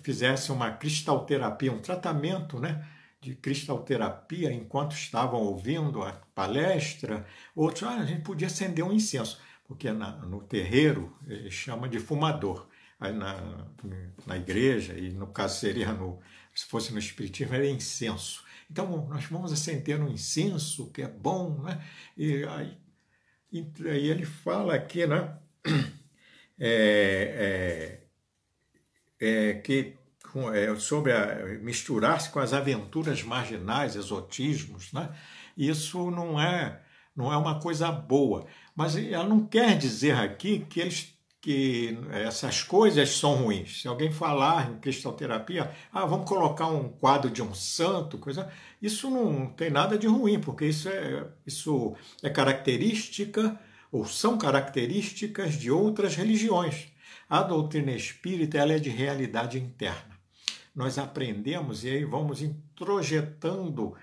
fizessem uma cristalterapia, um tratamento, né, de cristalterapia enquanto estavam ouvindo a palestra. Outros, a gente podia acender um incenso, porque no terreiro ele chama de fumador. Aí na igreja, e no caso seria, se fosse no espiritismo, era incenso. Então, nós vamos acender um incenso, que é bom, né? E aí ele fala aqui, né? Sobre misturar-se com as aventuras marginais, exotismos, né? Isso não é uma coisa boa. Mas ela não quer dizer aqui que essas coisas são ruins. Se alguém falar em cristalterapia, vamos colocar um quadro de um santo, isso não tem nada de ruim, porque isso é característica, ou são características de outras religiões. A doutrina espírita ela é de realidade interna. Nós aprendemos e aí vamos introjetando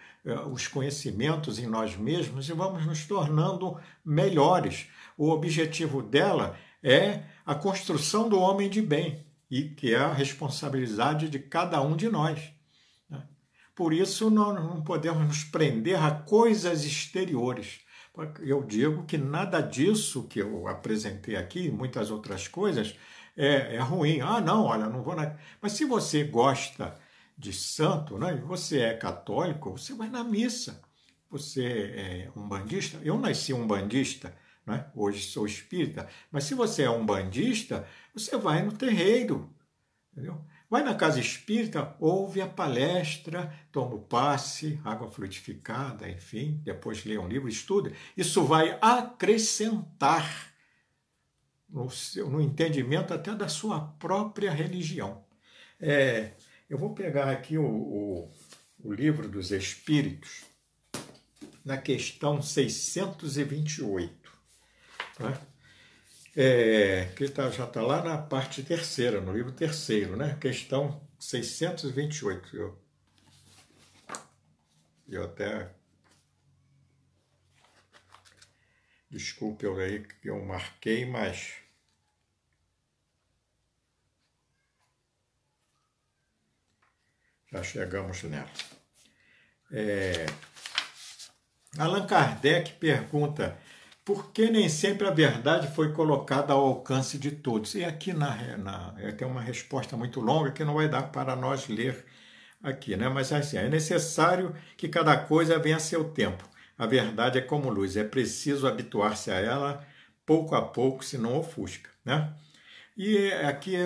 os conhecimentos em nós mesmos e vamos nos tornando melhores. O objetivo dela é a construção do homem de bem, e que é a responsabilidade de cada um de nós. Por isso, nós não podemos nos prender a coisas exteriores. Eu digo que nada disso que eu apresentei aqui, muitas outras coisas, é ruim. Não, olha, não vou na... Mas se você gosta de santo, né, e você é católico, você vai na missa. Você é um bandista. Eu nasci um bandista, né? Hoje sou espírita. Mas se você é um bandista, você vai no terreiro, entendeu? Vai na casa espírita, ouve a palestra, toma o passe, água frutificada, enfim, depois lê um livro, estuda. Isso vai acrescentar no entendimento até da sua própria religião. Eu vou pegar aqui o livro dos Espíritos, na questão 628. Né? Que já está lá na parte terceira, no livro terceiro, né? Questão 628. Eu até... Desculpe eu aí que eu marquei, mas... Já chegamos nela. Allan Kardec pergunta por que nem sempre a verdade foi colocada ao alcance de todos. E aqui tem uma resposta muito longa que não vai dar para nós ler aqui, né? Mas assim, é necessário que cada coisa venha a seu tempo. A verdade é como luz, é preciso habituar-se a ela pouco a pouco, senão ofusca, né? E aqui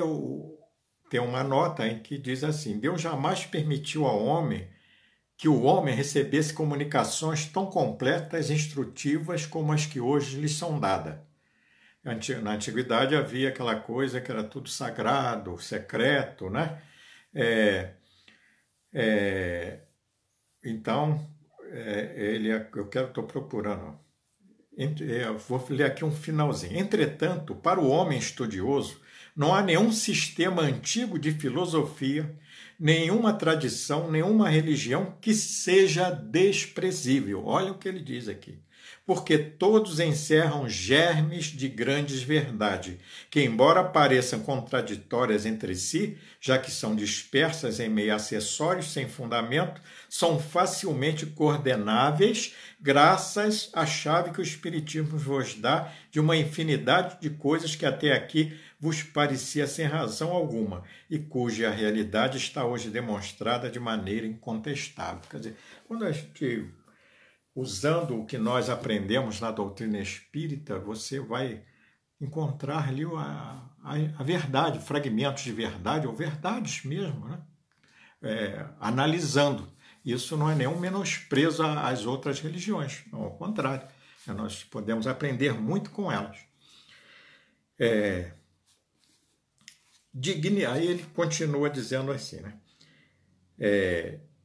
tem uma nota em que diz assim: Deus jamais permitiu ao homem que o homem recebesse comunicações tão completas e instrutivas como as que hoje lhes são dadas. Na antiguidade havia aquela coisa que era tudo sagrado, secreto, né? É, é, então, estou procurando. Eu vou ler aqui um finalzinho. Entretanto, para o homem estudioso, não há nenhum sistema antigo de filosofia, nenhuma tradição, nenhuma religião que seja desprezível. Olha o que ele diz aqui. Porque todos encerram germes de grandes verdades, que, embora pareçam contraditórias entre si, já que são dispersas em meio a acessórios sem fundamento, são facilmente coordenáveis graças à chave que o Espiritismo vos dá de uma infinidade de coisas que até aqui vos parecia sem razão alguma e cuja realidade está hoje demonstrada de maneira incontestável. Quer dizer, quando a gente, usando o que nós aprendemos na doutrina espírita, você vai encontrar ali a verdade, fragmentos de verdade, ou verdades mesmo, né? Analisando. Isso não é nenhum menosprezo às outras religiões, não, ao contrário, nós podemos aprender muito com elas. Aí ele continua dizendo assim, né?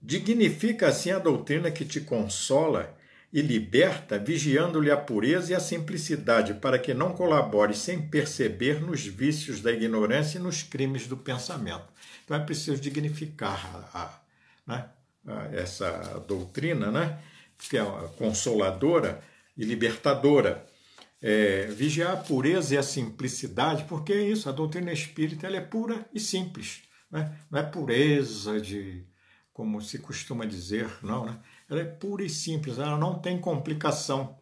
Dignifica assim a doutrina que te consola e liberta, vigiando-lhe a pureza e a simplicidade, para que não colabore sem perceber nos vícios da ignorância e nos crimes do pensamento. Então é preciso dignificar essa doutrina, né? Que é consoladora e libertadora. Vigiar a pureza e a simplicidade, porque é isso, a doutrina espírita ela é pura e simples, né? Não é pureza de, como se costuma dizer, não, né? Ela é pura e simples, ela não tem complicação,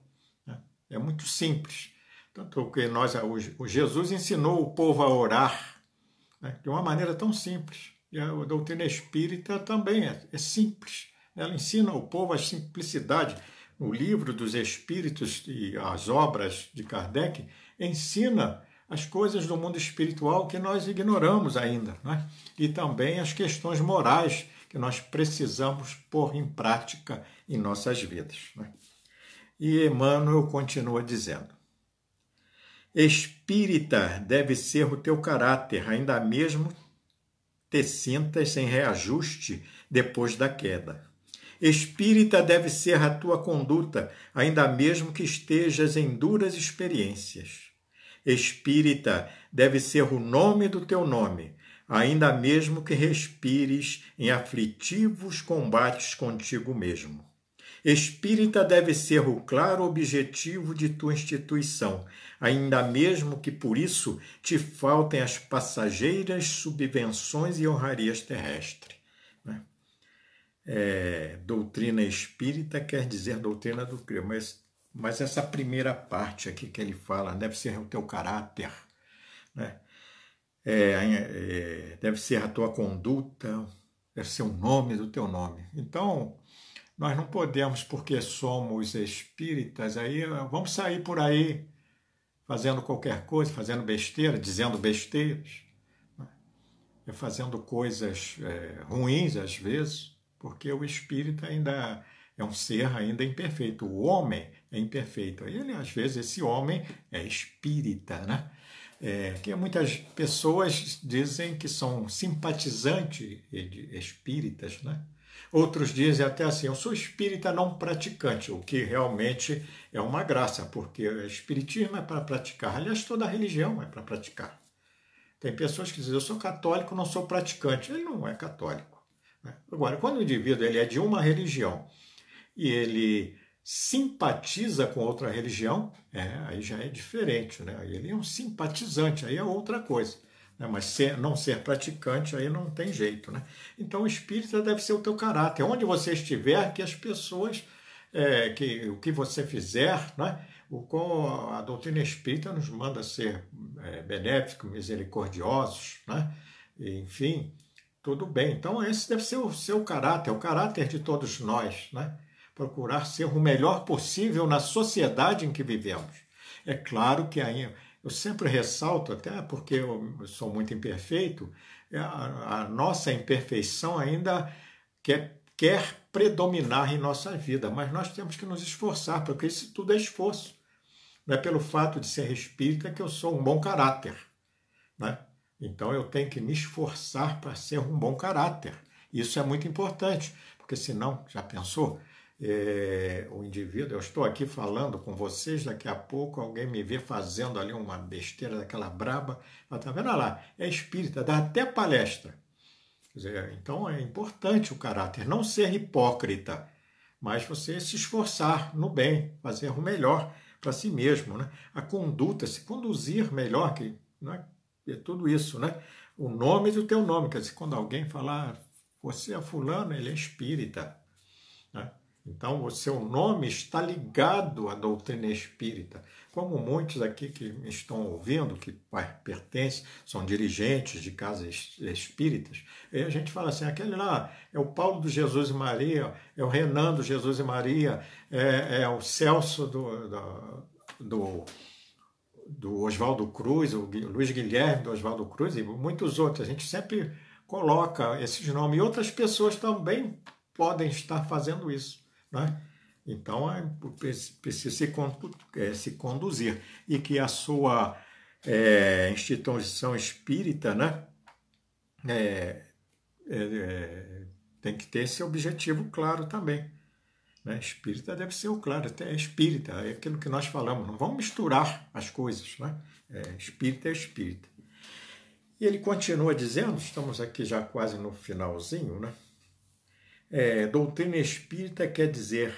né? É muito simples. Tanto que o Jesus ensinou o povo a orar, né? De uma maneira tão simples. E a doutrina espírita também é simples. Ela ensina ao povo a simplicidade. No livro dos Espíritos e as obras de Kardec, ensina as coisas do mundo espiritual que nós ignoramos ainda, né? E também as questões morais que nós precisamos pôr em prática em nossas vidas, né? E Emmanuel continua dizendo: espírita deve ser o teu caráter, ainda mesmo te sintas sem reajuste depois da queda. Espírita deve ser a tua conduta, ainda mesmo que estejas em duras experiências. Espírita deve ser o nome do teu nome, ainda mesmo que respires em aflitivos combates contigo mesmo. Espírita deve ser o claro objetivo de tua instituição, ainda mesmo que por isso te faltem as passageiras subvenções e honrarias terrestres. Doutrina espírita quer dizer doutrina do Cristo, mas essa primeira parte aqui que ele fala, deve ser o teu caráter, né? Deve ser a tua conduta, deve ser o nome do teu nome. Então, nós não podemos, porque somos espíritas, aí vamos sair por aí fazendo qualquer coisa, fazendo besteira, dizendo besteiras, né? Fazendo coisas ruins às vezes, porque o espírito ainda é um ser ainda imperfeito. O homem é imperfeito. Ele, às vezes, esse homem é espírita, né? Que muitas pessoas dizem que são simpatizantes de espíritas, né? Outros dizem até assim, eu sou espírita não praticante, o que realmente é uma graça, porque o espiritismo é para praticar. Aliás, toda religião é para praticar. Tem pessoas que dizem, eu sou católico, não sou praticante. Ele não é católico. Agora, quando o indivíduo ele é de uma religião e ele simpatiza com outra religião, aí já é diferente, né? Ele é um simpatizante, aí é outra coisa, né? Mas não ser praticante, aí não tem jeito, né? Então, o espírita deve ser o teu caráter. Onde você estiver, que as pessoas que o que você fizer, né? A doutrina espírita nos manda ser benéficos, misericordiosos, né? Enfim, tudo bem. Então, esse deve ser o seu caráter, o caráter de todos nós, né? Procurar ser o melhor possível na sociedade em que vivemos. É claro que aí eu sempre ressalto, até porque eu sou muito imperfeito, a nossa imperfeição ainda quer predominar em nossa vida, mas nós temos que nos esforçar, porque isso tudo é esforço. Não é pelo fato de ser espírita que eu sou um bom caráter, né? Então eu tenho que me esforçar para ser um bom caráter. Isso é muito importante, porque senão, já pensou? O indivíduo, eu estou aqui falando com vocês, daqui a pouco alguém me vê fazendo ali uma besteira daquela braba, está vendo? Olha lá, é espírita, dá até palestra. Quer dizer, então é importante o caráter, não ser hipócrita, mas você se esforçar no bem, fazer o melhor para si mesmo, né? A conduta, se conduzir melhor, que não é tudo isso, né? O nome do teu nome, quer dizer, quando alguém falar, você é fulano, ele é espírita, né? Então, o seu nome está ligado à doutrina espírita. Como muitos aqui que me estão ouvindo, que pertencem, são dirigentes de casas espíritas, aí a gente fala assim, aquele lá é o Paulo do Jesus e Maria, é o Renan do Jesus e Maria, é o Celso do Oswaldo Cruz, o Luiz Guilherme do Oswaldo Cruz e muitos outros. A gente sempre coloca esses nomes. E outras pessoas também podem estar fazendo isso, né? Então, precisa se conduzir. E que a sua instituição espírita, né, tem que ter esse objetivo claro também. Né? Espírita deve ser o claro, até espírita, é aquilo que nós falamos. Não vamos misturar as coisas. Né? Espírita é espírita. E ele continua dizendo, estamos aqui já quase no finalzinho, né? Doutrina espírita quer dizer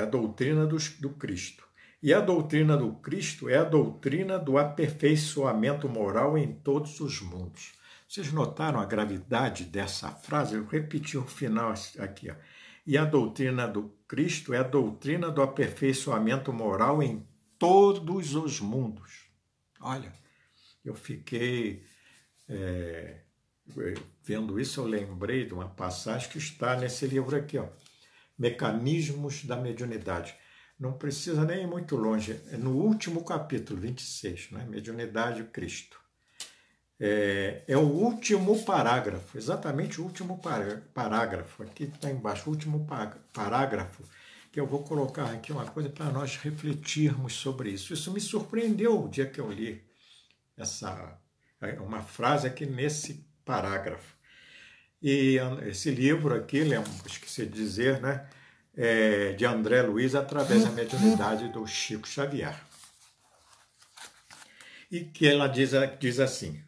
a doutrina do Cristo. E a doutrina do Cristo é a doutrina do aperfeiçoamento moral em todos os mundos. Vocês notaram a gravidade dessa frase? Eu repeti o final aqui. Ó. E a doutrina do Cristo é a doutrina do aperfeiçoamento moral em todos os mundos. Olha, eu fiquei... vendo isso, eu lembrei de uma passagem que está nesse livro aqui, ó, Mecanismos da Mediunidade. Não precisa nem ir muito longe, é no último capítulo, 26, né? Mediunidade e Cristo. É o último parágrafo, exatamente o último parágrafo, aqui está embaixo, o último parágrafo, que eu vou colocar aqui uma coisa para nós refletirmos sobre isso. Isso me surpreendeu o dia que eu li uma frase aqui nesse parágrafo. E esse livro aqui, esqueci de dizer, né, de André Luiz, através da mediunidade do Chico Xavier. E que ela diz assim,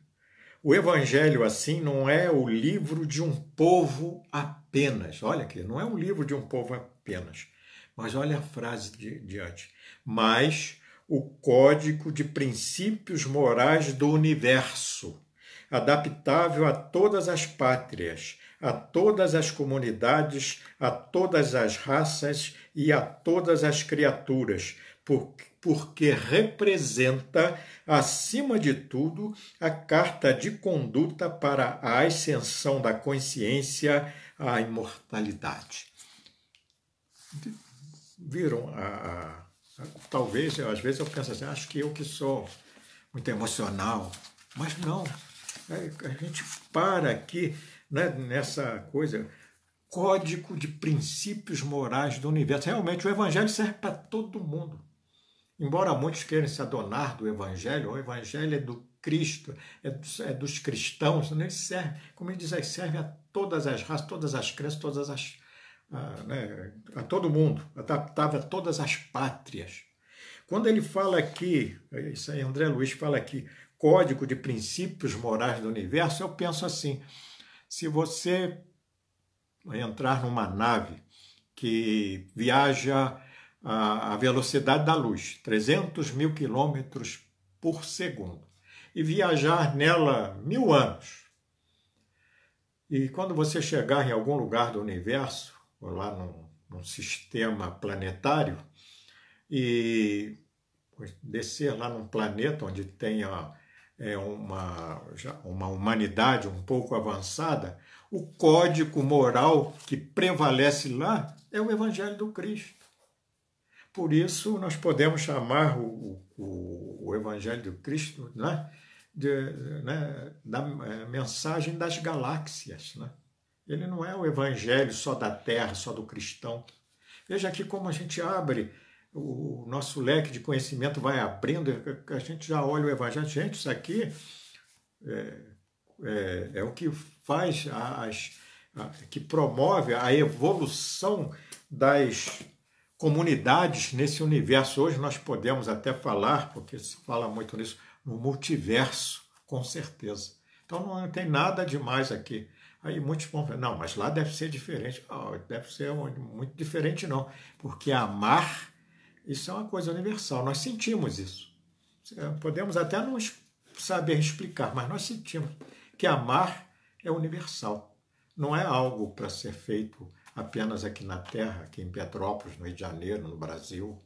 o Evangelho, assim, não é o livro de um povo apenas. Olha aqui, não é um livro de um povo apenas. Mas olha a frase diante. Mas o código de princípios morais do universo, adaptável a todas as pátrias, a todas as comunidades, a todas as raças e a todas as criaturas, porque representa, acima de tudo, a carta de conduta para a ascensão da consciência à imortalidade. Viram? Talvez, às vezes eu penso assim, acho que eu que sou muito emocional, mas não. A gente para aqui, né, nessa coisa, código de princípios morais do universo. Realmente, o Evangelho serve para todo mundo. Embora muitos queiram se adonar do Evangelho, o Evangelho é do Cristo, é dos cristãos, né? Serve, como ele diz aí, serve a todas as raças, todas as crenças, a todo mundo, adaptável a todas as pátrias. Quando ele fala aqui, isso aí André Luiz fala aqui, código de princípios morais do universo, eu penso assim, se você entrar numa nave que viaja a velocidade da luz, 300 mil quilômetros por segundo, e viajar nela 1000 anos, e quando você chegar em algum lugar do universo, ou lá num sistema planetário e descer lá num planeta onde tenha uma humanidade um pouco avançada, o código moral que prevalece lá é o Evangelho do Cristo. Por isso, nós podemos chamar o Evangelho do Cristo, né, da mensagem das galáxias. Né? Ele não é o Evangelho só da Terra, só do cristão. Veja aqui como a gente abre, o nosso leque de conhecimento vai abrindo, a gente já olha o Evangelho. Gente, isso aqui é o que faz, que promove a evolução das comunidades nesse universo. Hoje nós podemos até falar, porque se fala muito nisso, no multiverso, com certeza. Então não tem nada demais aqui. Aí muitos vão falar, não, mas lá deve ser diferente. Não, deve ser muito diferente não, porque amar, isso é uma coisa universal, nós sentimos isso. Podemos até não saber explicar, mas nós sentimos que amar é universal. Não é algo para ser feito apenas aqui na Terra, aqui em Petrópolis, no Rio de Janeiro, no Brasil.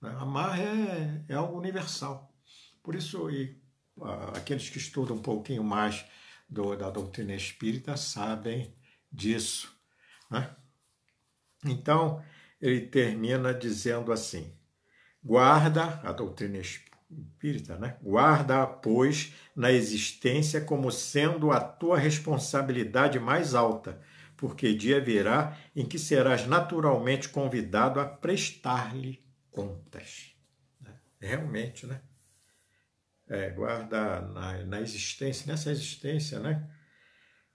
Amar é algo universal. Por isso, aqueles que estudam um pouquinho mais da doutrina espírita sabem disso. Né? Então, ele termina dizendo assim, guarda, a doutrina espírita, né? Guarda, pois, na existência como sendo a tua responsabilidade mais alta, porque dia virá em que serás naturalmente convidado a prestar-lhe contas. Realmente, né? Guarda na existência, nessa existência, né?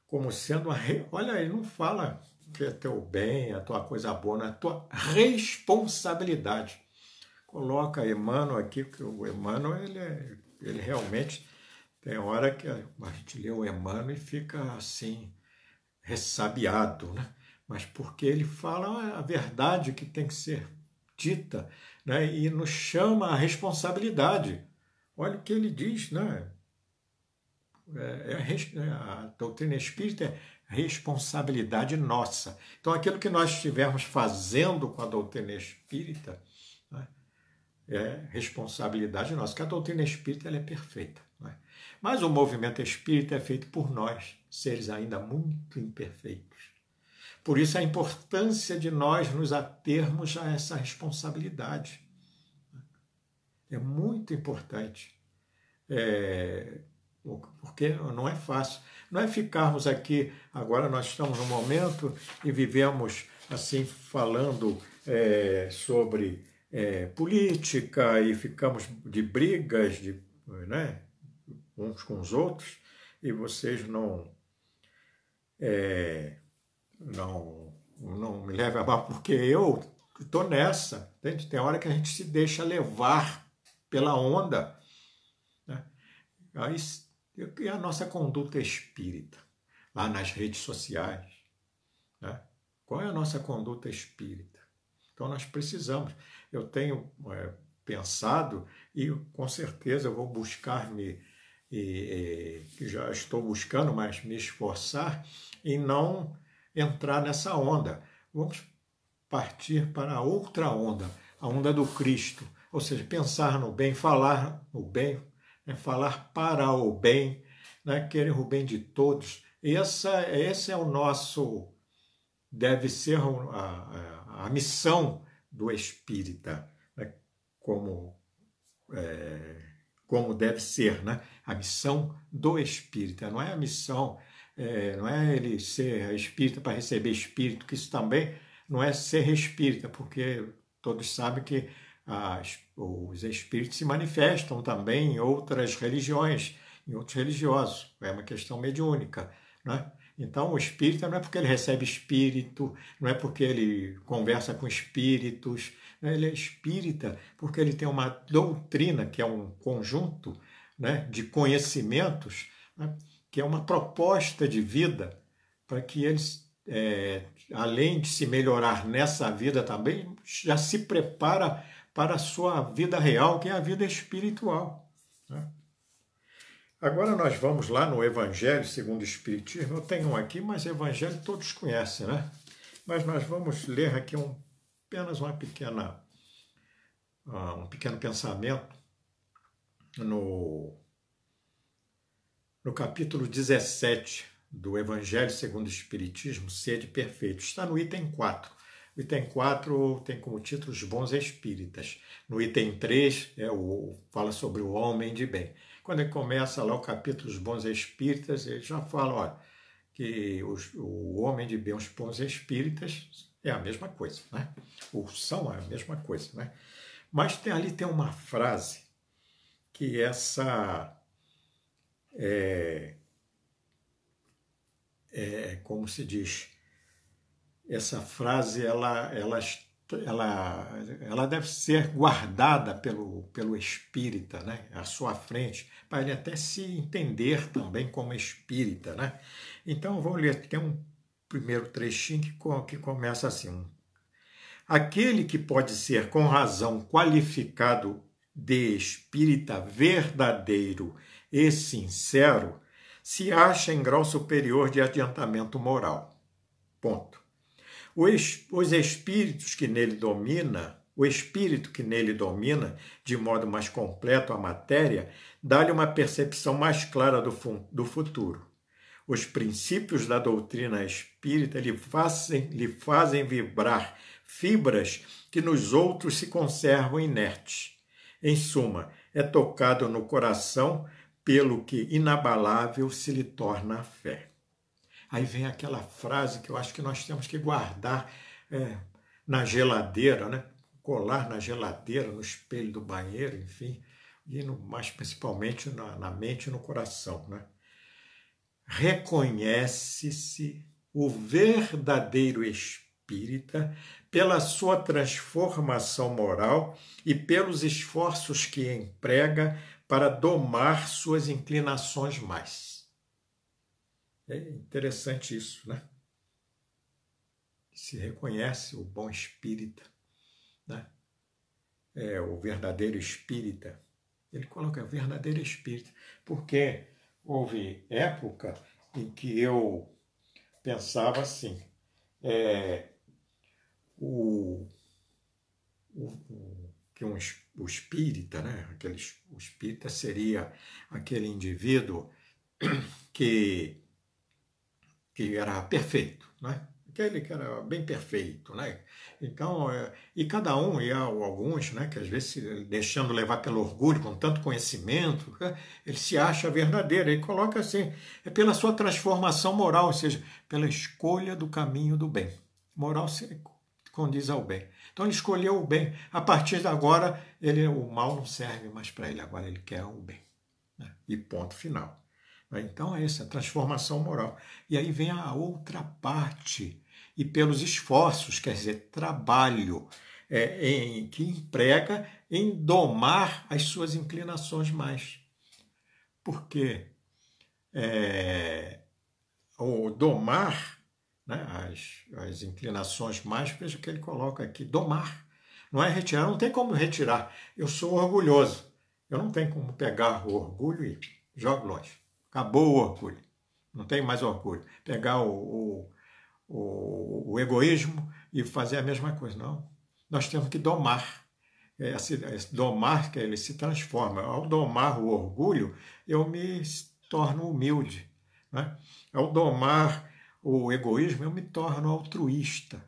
Como sendo olha, ele não fala que é teu bem, a tua coisa boa, é a tua responsabilidade. Coloca Emmanuel aqui, porque o Emmanuel, ele realmente, tem hora que a gente lê o Emmanuel e fica assim, ressabiado, né? Mas porque ele fala a verdade que tem que ser dita, né? E nos chama a responsabilidade. Olha o que ele diz, né? A doutrina espírita é responsabilidade nossa. Então, aquilo que nós estivermos fazendo com a doutrina espírita, né, é responsabilidade nossa, porque a doutrina espírita ela é perfeita. Né? Mas o movimento espírita é feito por nós, seres ainda muito imperfeitos. Por isso a importância de nós nos atermos a essa responsabilidade. É muito importante. Porque não é fácil. Não é ficarmos aqui, agora nós estamos num momento e vivemos assim, falando sobre política e ficamos de brigas né, uns com os outros e vocês não me levem a mal, porque eu estou nessa. Entende? Tem hora que a gente se deixa levar pela onda. Né? E a nossa conduta espírita, lá nas redes sociais. Né? Qual é a nossa conduta espírita? Então nós precisamos. Eu tenho pensado e com certeza eu vou buscar que já estou buscando, mas me esforçar em não entrar nessa onda. Vamos partir para a outra onda, a onda do Cristo. Ou seja, pensar no bem, falar no bem, falar para o bem, né? Querer o bem de todos. Esse é o nosso, deve ser a missão do espírita, né? Como deve ser, né? A missão do espírita, não é a missão, não é ele ser espírita para receber espírito, que isso também não é ser espírita, porque todos sabem que os espíritos se manifestam também em outras religiões, em outros religiosos. É uma questão mediúnica. Né? Então, o espírita não é porque ele recebe espírito, não é porque ele conversa com espíritos, né? Ele é espírita porque ele tem uma doutrina, que é um conjunto, né, de conhecimentos, né, que é uma proposta de vida para que eles, além de se melhorar nessa vida também, já se prepara para a sua vida real, que é a vida espiritual. Né? Agora nós vamos lá no Evangelho segundo o Espiritismo. Eu tenho um aqui, mas Evangelho todos conhecem, né? Mas nós vamos ler aqui um apenas um pequeno pensamento no capítulo 17 do Evangelho segundo o Espiritismo, Sede Perfeito. Está no item 4. O item 4 tem como título Os Bons Espíritas. No item 3 fala sobre o homem de bem. Quando ele começa lá o capítulo Os Bons Espíritas, ele já fala, olha, que o homem de bem, os bons espíritas, é a mesma coisa, né? São a mesma coisa, né? Mas ali tem uma frase que como se diz, essa frase ela deve ser guardada pelo espírita, né, à sua frente, para ele até se entender também como espírita, né? Então eu vou ler, tem um primeiro trechinho que começa assim: aquele que pode ser com razão qualificado de espírita verdadeiro e sincero se acha em grau superior de adiantamento moral. Ponto. Os espíritos que nele domina, o espírito que nele domina, de modo mais completo a matéria, dá-lhe uma percepção mais clara do futuro. Os princípios da doutrina espírita lhe fazem vibrar fibras que nos outros se conservam inertes. Em suma, é tocado no coração pelo que inabalável se lhe torna a fé. Aí vem aquela frase que eu acho que nós temos que guardar na geladeira, né? Colar na geladeira, no espelho do banheiro, enfim, e mais principalmente na mente e no coração, né? Reconhece-se o verdadeiro espírita pela sua transformação moral e pelos esforços que emprega para domar suas inclinações mais. É interessante isso, né? Se reconhece o bom espírita, né? O verdadeiro espírita. Ele coloca verdadeiro espírita, porque houve época em que eu pensava assim, que o espírita, né? O espírita seria aquele indivíduo que era perfeito, né? Aquele que era bem perfeito, né? Então, e cada um, e há alguns, né, que às vezes, deixando levar pelo orgulho, com tanto conhecimento, ele se acha verdadeiro, ele coloca assim, é pela sua transformação moral, ou seja, pela escolha do caminho do bem. Moral se condiz ao bem. Então ele escolheu o bem. A partir de agora, o mal não serve mais para ele, agora ele quer o bem, né? E ponto final. Então é essa transformação moral. E aí vem a outra parte, e pelos esforços, quer dizer, trabalho que emprega em domar as suas inclinações mais. Porque o domar, né, as inclinações mais, veja o que ele coloca aqui, domar. Não é retirar, não tem como retirar. Eu sou orgulhoso. Eu não tenho como pegar o orgulho e jogo longe. Acabou o orgulho. Não tem mais orgulho. Pegar o egoísmo e fazer a mesma coisa. Não. Nós temos que domar. Esse domar, que ele se transforma. Ao domar o orgulho, eu me torno humilde, né? Ao domar o egoísmo, eu me torno altruísta.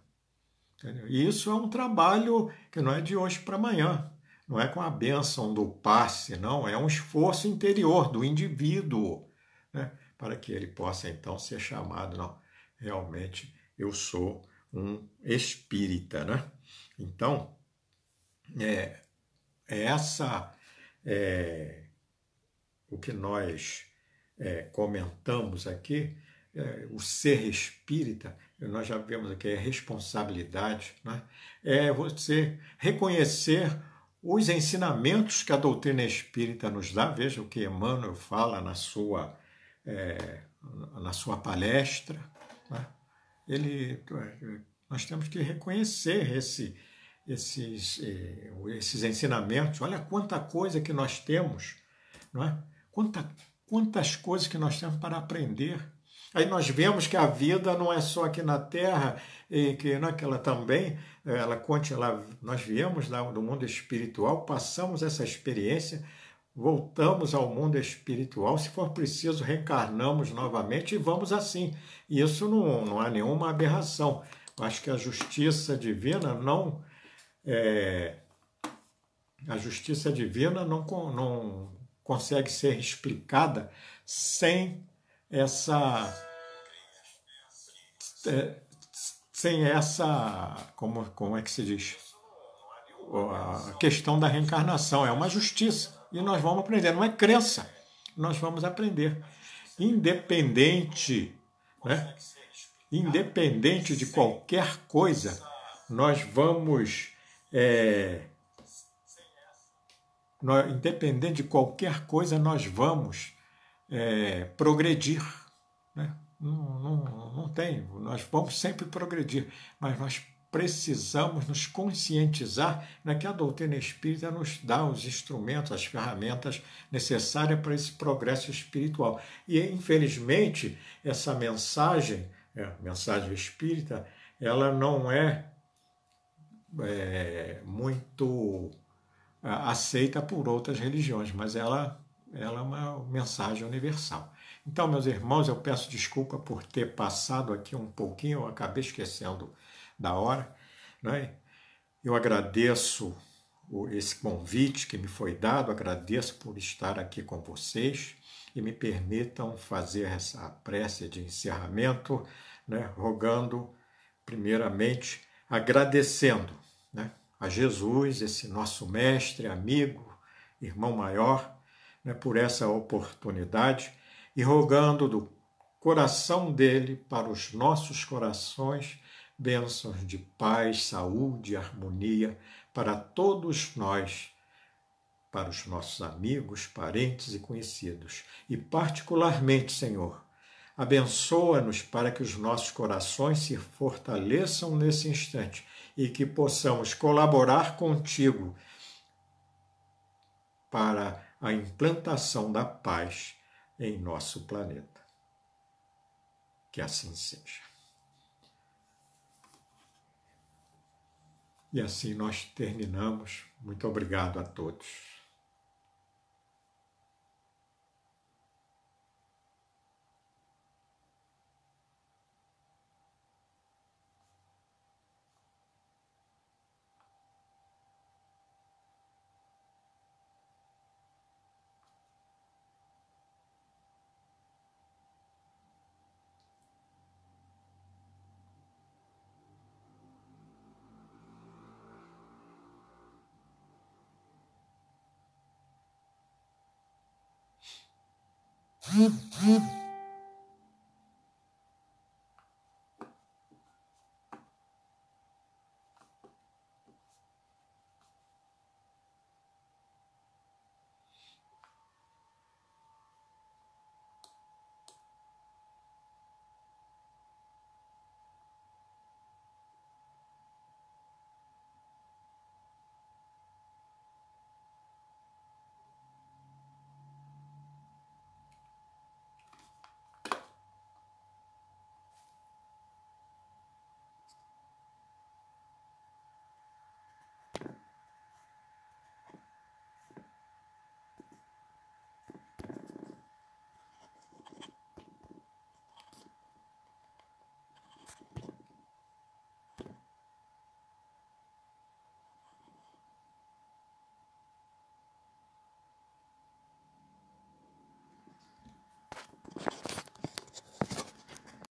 Entendeu? E isso é um trabalho que não é de hoje para amanhã. Não é com a bênção do passe, não. É um esforço interior do indivíduo, né, para que ele possa então ser chamado, não, realmente eu sou um espírita, né? Então, o que nós comentamos aqui, o ser espírita, nós já vemos aqui, é responsabilidade, né? É você reconhecer os ensinamentos que a doutrina espírita nos dá. Veja o que Emmanuel fala na sua palestra, né? Nós temos que reconhecer esses ensinamentos. Olha quanta coisa que nós temos, não é? Quantas coisas que nós temos para aprender. Aí nós vemos que a vida não é só aqui na Terra, e que, né, que ela também, nós viemos do mundo espiritual, passamos essa experiência, voltamos ao mundo espiritual, se for preciso, reencarnamos novamente e vamos assim. E isso não é nenhuma aberração. Eu acho que a justiça divina não consegue ser explicada sem essa como é que se diz? A questão da reencarnação. É uma justiça. E nós vamos aprender. Não é crença. Nós vamos aprender. Independente, né? Independente de qualquer coisa, nós vamos. Independente de qualquer coisa, nós vamos progredir. Né? Não tem, nós vamos sempre progredir, mas nós precisamos nos conscientizar que a doutrina espírita nos dá os instrumentos, as ferramentas necessárias para esse progresso espiritual. E, infelizmente, essa mensagem espírita, ela não é muito aceita por outras religiões, mas ela é uma mensagem universal. Então, meus irmãos, eu peço desculpa por ter passado aqui um pouquinho, eu acabei esquecendo da hora, né? Eu agradeço esse convite que me foi dado, agradeço por estar aqui com vocês e me permitam fazer essa prece de encerramento, né? Rogando, primeiramente, agradecendo, né, a Jesus, esse nosso mestre, amigo, irmão maior, né, por essa oportunidade e rogando do coração dele para os nossos corações bênçãos de paz, saúde e harmonia para todos nós, para os nossos amigos, parentes e conhecidos. E particularmente, Senhor, abençoa-nos para que os nossos corações se fortaleçam nesse instante e que possamos colaborar contigo para a implantação da paz em nosso planeta. Que assim seja. E assim nós terminamos. Muito obrigado a todos.